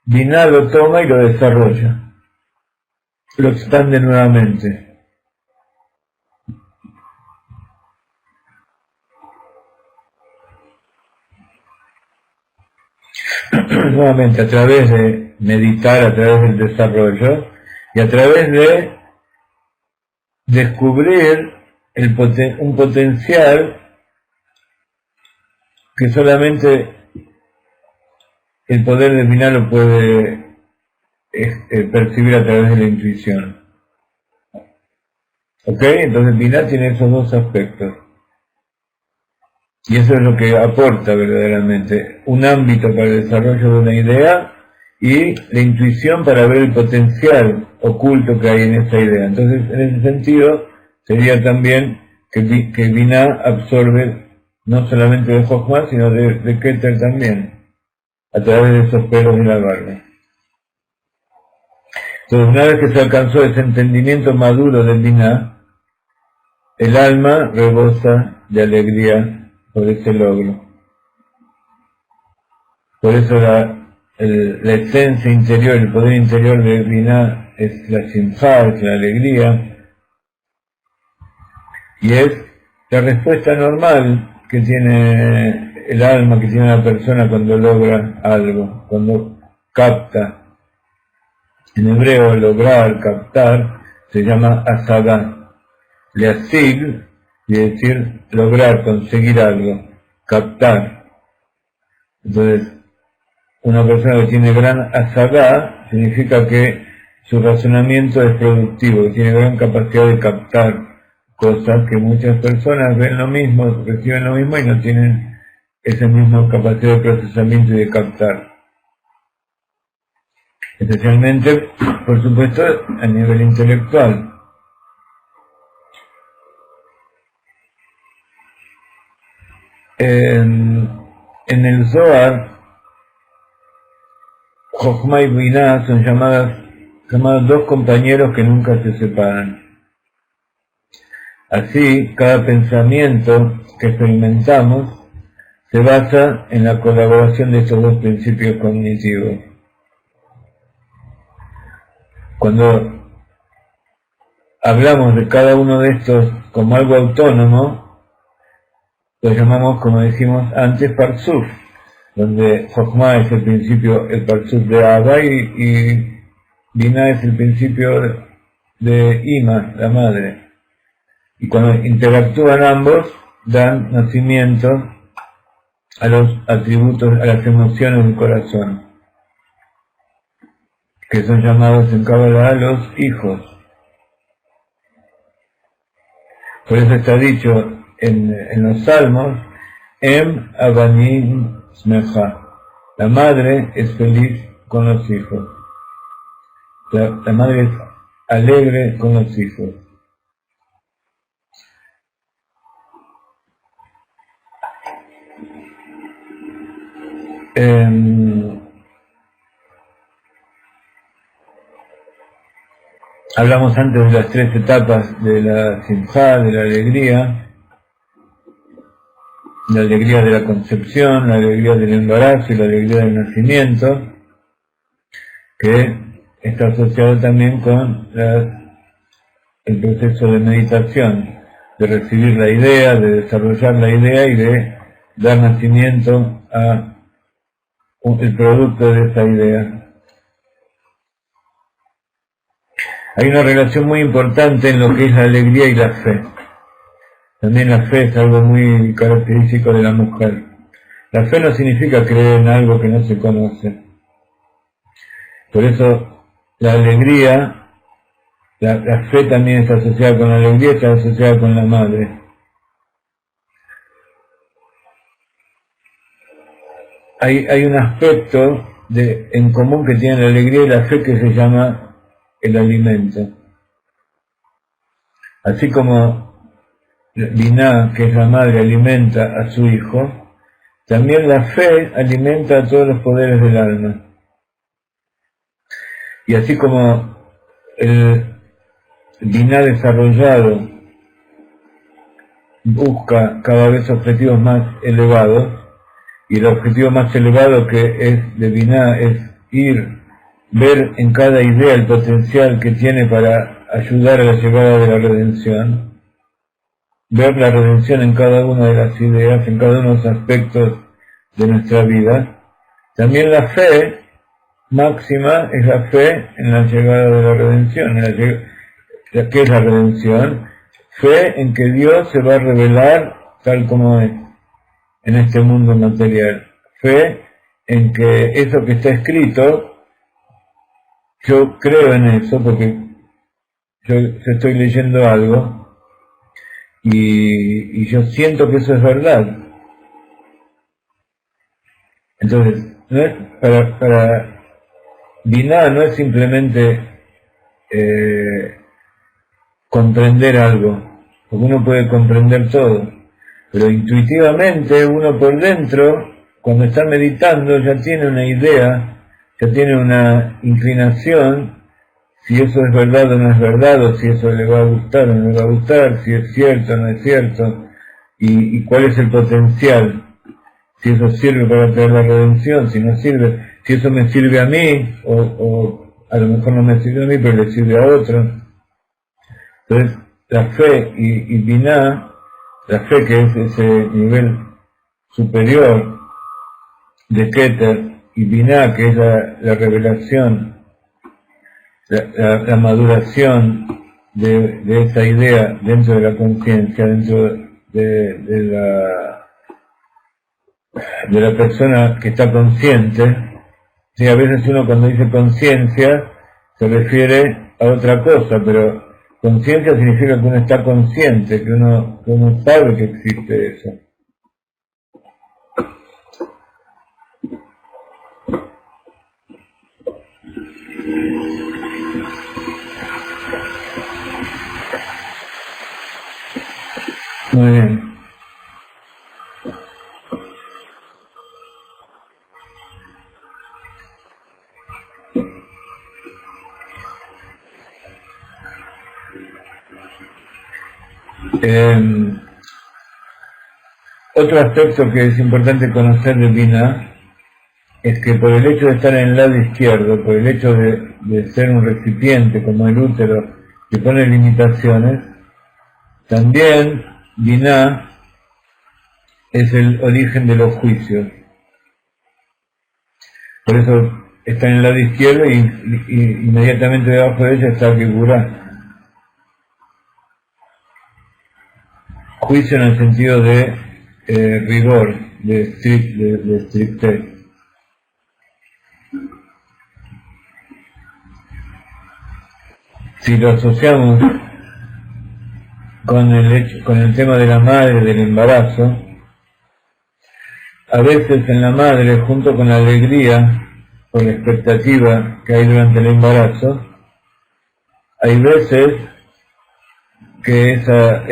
Speaker 1: Binah lo toma y lo desarrolla, lo expande nuevamente. Nuevamente a través de meditar, a través del desarrollo y a través de descubrir un potencial que solamente el poder de Binah lo puede percibir a través de la intuición. ¿Ok? Entonces Binah tiene esos dos aspectos. Y eso es lo que aporta verdaderamente un ámbito para el desarrollo de una idea y la intuición para ver el potencial oculto que hay en esa idea. Entonces, en ese sentido, sería también que Binah absorbe no solamente de Jochma, sino de Keter también, a través de esos pelos de la barba. Entonces, una vez que se alcanzó ese entendimiento maduro del Binah, el alma rebosa de alegría por ese logro. Por eso la esencia interior, el poder interior de Binah es la simcha, es la alegría, y es la respuesta normal que tiene el alma, que tiene la persona cuando logra algo, cuando capta. En hebreo, lograr, captar, se llama asagá. Leasig quiere decir lograr, conseguir algo, captar. Entonces, una persona que tiene gran asagá significa que su razonamiento es productivo, que tiene gran capacidad de captar cosas, que muchas personas ven lo mismo, reciben lo mismo y no tienen esa misma capacidad de procesamiento y de captar. Especialmente, por supuesto, a nivel intelectual. En el Zohar, Jochma y Binah son llamados dos compañeros que nunca se separan. Así, cada pensamiento que experimentamos se basa en la colaboración de estos dos principios cognitivos. Cuando hablamos de cada uno de estos como algo autónomo, lo llamamos, como dijimos antes, Parsuf, donde Jochma es el principio, el Parsuf de Abba, y Binah es el principio de Ima, la madre. Y cuando interactúan ambos, dan nacimiento a los atributos, a las emociones del corazón, que son llamados en Kabbalah los hijos. Por eso está dicho en los Salmos, Em Abanim Smecha, la madre es feliz con los hijos, la madre es alegre con los hijos. Hablamos antes de las tres etapas de la simcha, de la alegría de la concepción, la alegría del embarazo y la alegría del nacimiento, que está asociado también con el proceso de meditación, de recibir la idea, de desarrollar la idea y de dar nacimiento a el producto de esa idea. Hay una relación muy importante en lo que es la alegría y la fe. También la fe es algo muy característico de la mujer. La fe no significa creer en algo que no se conoce. Por eso la alegría La fe también está asociada con la alegría, está asociada con la madre. Hay un aspecto en común que tiene la alegría y la fe que se llama el alimento. Así como Binah, que es la madre, alimenta a su hijo, también la fe alimenta a todos los poderes del alma. Y así como el Binah desarrollado busca cada vez objetivos más elevados, y el objetivo más elevado que es de Binah es ver en cada idea el potencial que tiene para ayudar a la llegada de la redención, ver la redención en cada una de las ideas, en cada uno de los aspectos de nuestra vida. También la fe máxima es la fe en la llegada de la redención. ¿Qué es la redención? Fe en que Dios se va a revelar tal como es en este mundo material. Fe en que eso que está escrito, yo creo en eso porque yo estoy leyendo algo y yo siento que eso es verdad. Entonces, no es para Binah no es simplemente comprender algo, porque uno puede comprender todo, pero intuitivamente uno por dentro, cuando está meditando, ya tiene una idea, ya tiene una inclinación, si eso es verdad o no es verdad, o si eso le va a gustar o no le va a gustar, si es cierto o no es cierto, y cuál es el potencial, si eso sirve para traer la redención, si no sirve, si eso me sirve a mí, o a lo mejor no me sirve a mí, pero le sirve a otro. Entonces, la fe y Binah, la fe que es ese nivel superior de Keter, y Binah que es la revelación, la maduración de esa idea dentro de la conciencia, dentro de la persona que está consciente. Sí, a veces uno cuando dice conciencia se refiere a otra cosa, pero conciencia significa que uno está consciente, que uno sabe que existe eso. Muy bien. Otro aspecto que es importante conocer de Binah es que por el hecho de estar en el lado izquierdo, por el hecho de ser un recipiente como el útero que pone limitaciones, también Binah es el origen de los juicios. Por eso está en el lado izquierdo y inmediatamente debajo de ella está Geburah. Juicio en el sentido de rigor, de estrictez. Si lo asociamos con el tema de la madre, del embarazo, a veces en la madre, junto con la alegría o la expectativa que hay durante el embarazo, hay veces que esa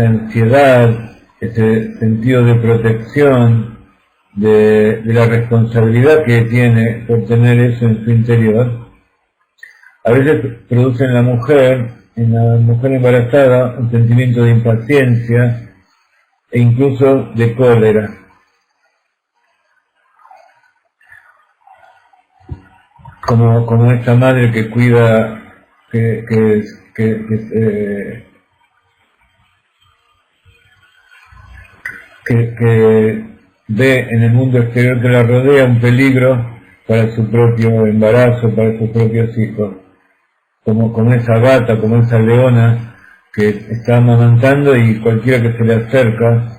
Speaker 1: ansiedad, ese sentido de protección, de la responsabilidad que tiene por tener eso en su interior, a veces produce en la mujer embarazada, un sentimiento de impaciencia e incluso de cólera. Como esta madre que cuida, que ve en el mundo exterior que la rodea un peligro para su propio embarazo, para sus propios hijos. Como esa gata, como esa leona que está amamantando y cualquiera que se le acerca,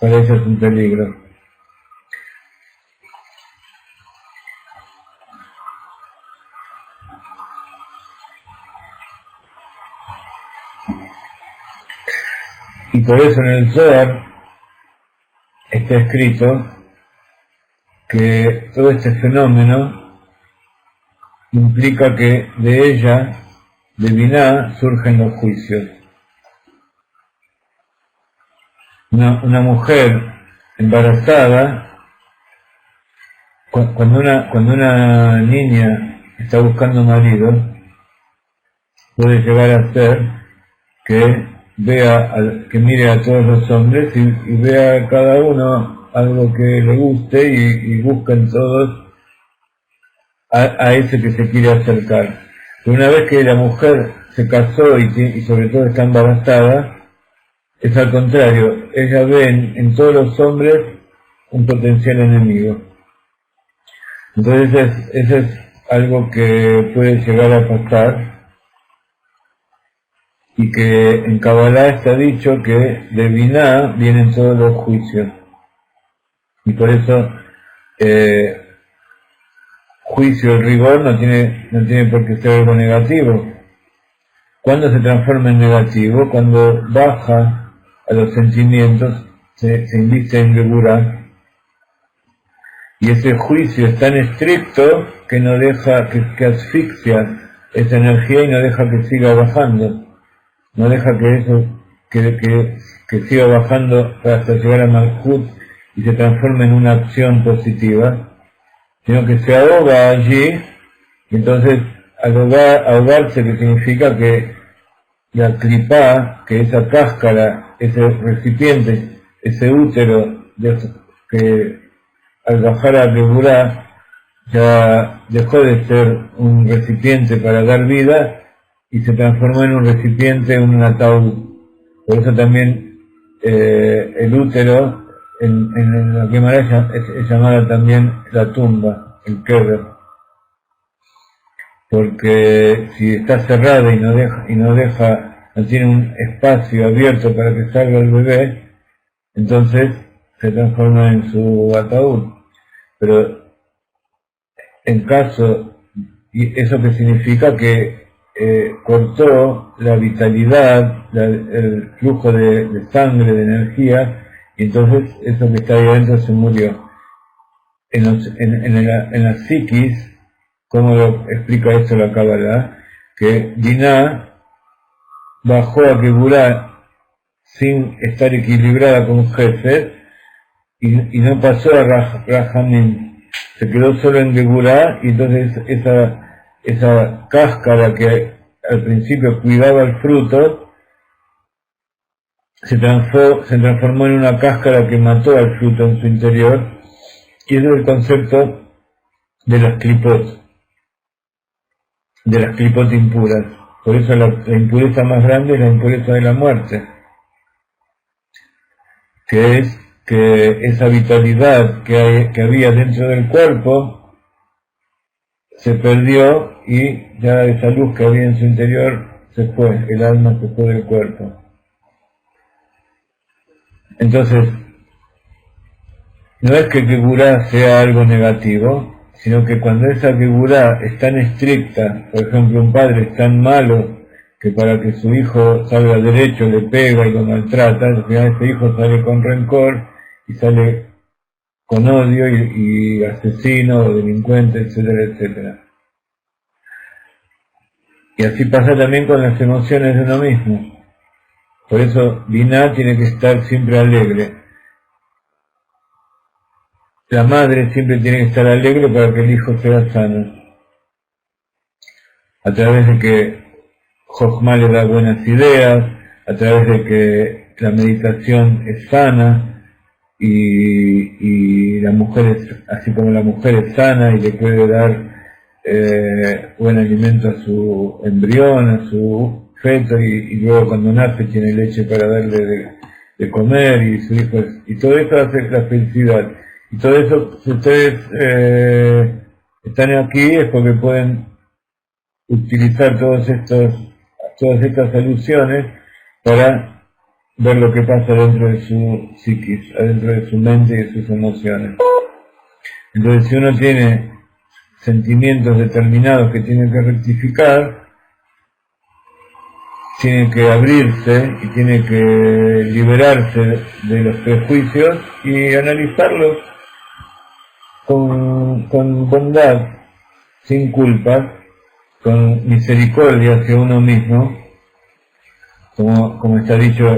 Speaker 1: para ella es un peligro. Y por eso en el Zohar está escrito que todo este fenómeno implica que de ella, de Binah, surgen los juicios. Una mujer embarazada, cuando una niña está buscando marido, puede llegar a ser que que mire a todos los hombres y vea a cada uno algo que le guste y busquen todos a ese que se quiere acercar. Pero una vez que la mujer se casó y sobre todo está embarazada, es al contrario, ella ve en todos los hombres un potencial enemigo. Entonces eso es algo que puede llegar a pasar, y que en Kabbalah está dicho que de Binah vienen todos los juicios. Y por eso juicio, el rigor, no tiene por qué ser algo negativo. ¿Cuándo se transforma en negativo? Cuando baja a los sentimientos, se inviste en Geburah, y ese juicio es tan estricto que no deja, que asfixia esa energía y no deja que siga bajando. No deja que eso, que siga bajando hasta llegar a Malhut y se transforme en una acción positiva, sino que se ahoga allí. Y entonces ahogarse, que significa que la clipá, que esa cáscara, ese recipiente, ese útero, que al bajar a Geburah ya dejó de ser un recipiente para dar vida y se transformó en un recipiente, en un ataúd. Por eso también el útero en la Gemara es llamada también la tumba, el kever, porque si está cerrada y no tiene un espacio abierto para que salga el bebé, entonces se transforma en su ataúd. Pero en caso, y eso que significa que cortó la vitalidad, el flujo de sangre, de energía, y entonces eso que está ahí adentro se murió. En la psiquis, ¿cómo lo explica esto la Kabbalah? Que Binah bajó a Geburah sin estar equilibrada con Gesed y no pasó a Rahamim, se quedó solo en Geburah, y entonces esa cáscara que al principio cuidaba el fruto se transformó en una cáscara que mató al fruto en su interior, y ese es el concepto de las clipot impuras. Por eso la impureza más grande es la impureza de la muerte, que es que esa vitalidad que había dentro del cuerpo se perdió, y ya esa luz que había en su interior se fue, el alma se fue del cuerpo. Entonces, no es que Geburah sea algo negativo, sino que cuando esa Geburah es tan estricta, por ejemplo, un padre es tan malo que para que su hijo salga derecho le pega y lo maltrata, al final ese hijo sale con rencor y sale con odio y asesino o delincuente, etcétera, etcétera. Y así pasa también con las emociones de uno mismo. Por eso Binah tiene que estar siempre alegre. La madre siempre tiene que estar alegre para que el hijo sea sano. A través de que Jochma le da buenas ideas, a través de que la meditación es sana, y la mujer así como la mujer es sana y le puede dar buen alimento a su embrión, a su feto, y luego cuando nace tiene leche para darle de comer, y su hijo y todo eso hace la felicidad. Y todo eso, si ustedes están aquí, es porque pueden utilizar todas estas alusiones para ver lo que pasa dentro de su psiquis, adentro de su mente y de sus emociones. Entonces, si uno tiene sentimientos determinados que tiene que rectificar, tiene que abrirse y tiene que liberarse de los prejuicios y analizarlos con bondad, sin culpas, con misericordia hacia uno mismo, como está dicho,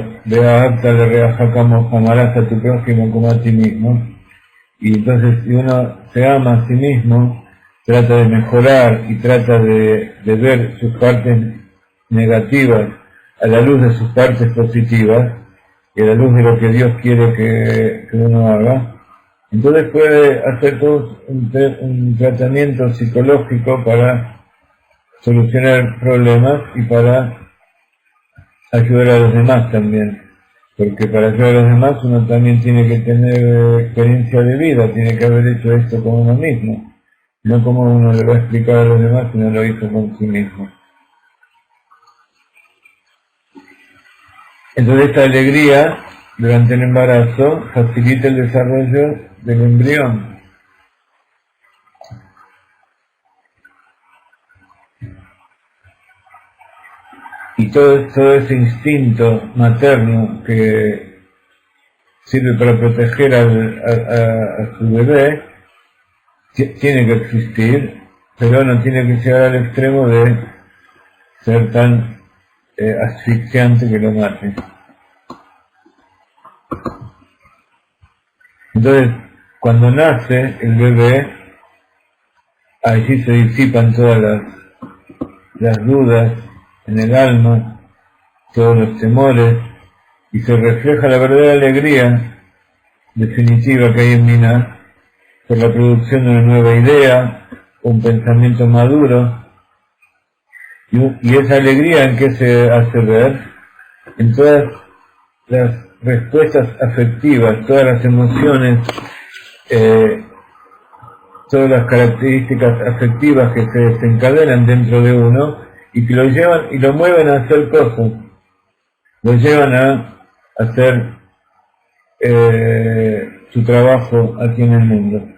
Speaker 1: amarás a tu prójimo como a ti mismo. Y entonces, si uno se ama a sí mismo, trata de mejorar y trata de ver sus partes negativas a la luz de sus partes positivas y a la luz de lo que Dios quiere que uno haga, entonces puede hacer todo un tratamiento psicológico para solucionar problemas y para ayudar a los demás también, porque para ayudar a los demás uno también tiene que tener experiencia de vida, tiene que haber hecho esto con uno mismo, no como uno le va a explicar a los demás si no lo hizo con sí mismo. Entonces esta alegría durante el embarazo facilita el desarrollo del embrión. Y todo ese instinto materno que sirve para proteger a su bebé tiene que existir, pero no tiene que llegar al extremo de ser tan asfixiante que lo mate. Entonces, cuando nace el bebé, allí se disipan todas las dudas en el alma, todos los temores, y se refleja la verdadera alegría definitiva que hay en Binah por la producción de una nueva idea, un pensamiento maduro, y esa alegría en que se hace ver en todas las respuestas afectivas, todas las emociones, todas las características afectivas que se desencadenan dentro de uno y que lo llevan y lo mueven a hacer cosas, lo llevan a hacer su trabajo aquí en el mundo.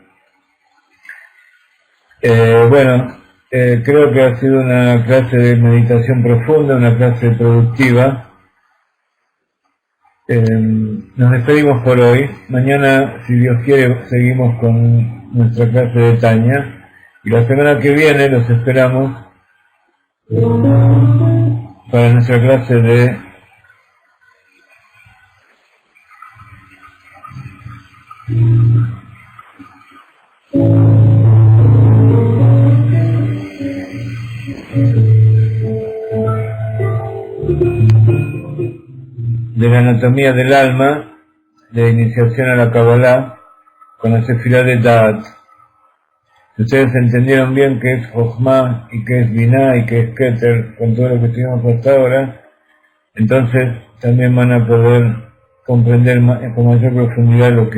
Speaker 1: Creo que ha sido una clase de meditación profunda, una clase productiva. Nos despedimos por hoy. Mañana, si Dios quiere, seguimos con nuestra clase de Tanya. Y la semana que viene los esperamos para nuestra clase de la anatomía del alma, de iniciación a la Kabbalah, con la Sefirá de Da'at. Si ustedes entendieron bien qué es Jochma y qué es Binah y qué es Keter, con todo lo que estuvimos hasta ahora, entonces también van a poder comprender con mayor profundidad lo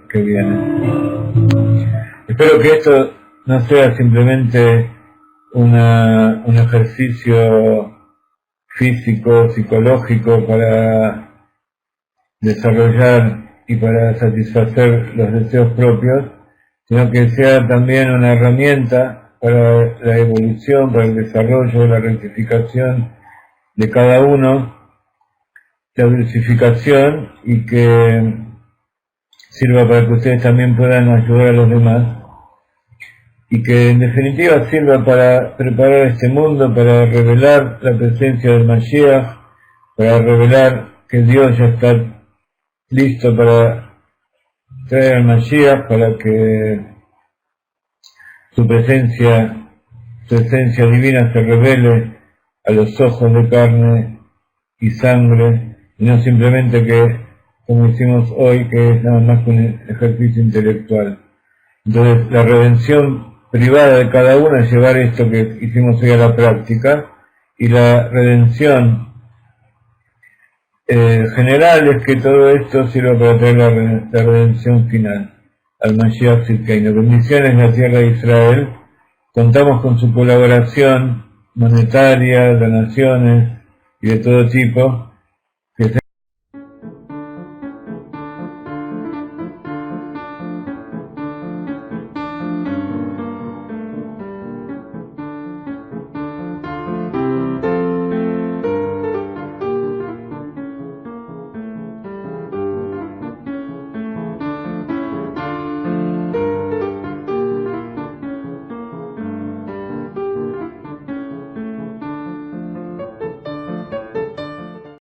Speaker 1: que viene. Espero que esto no sea simplemente un ejercicio físico, psicológico para desarrollar y para satisfacer los deseos propios, sino que sea también una herramienta para la evolución, para el desarrollo, la rectificación de cada uno, la dulcificación, y que sirva para que ustedes también puedan ayudar a los demás, y que en definitiva sirva para preparar este mundo, para revelar la presencia del Mashiach, para revelar que Dios ya está listo para traer al Mashiach, para que su esencia divina se revele a los ojos de carne y sangre, y no simplemente que, como hicimos hoy, que es nada más que un ejercicio intelectual. Entonces, la redención privada de cada uno es llevar esto que hicimos hoy a la práctica, y la redención general es que todo esto sirva para traer la redención final, al Mashiach Tzidkeinu. Bendiciones en la tierra de Israel. Contamos con su colaboración monetaria, donaciones y de todo tipo,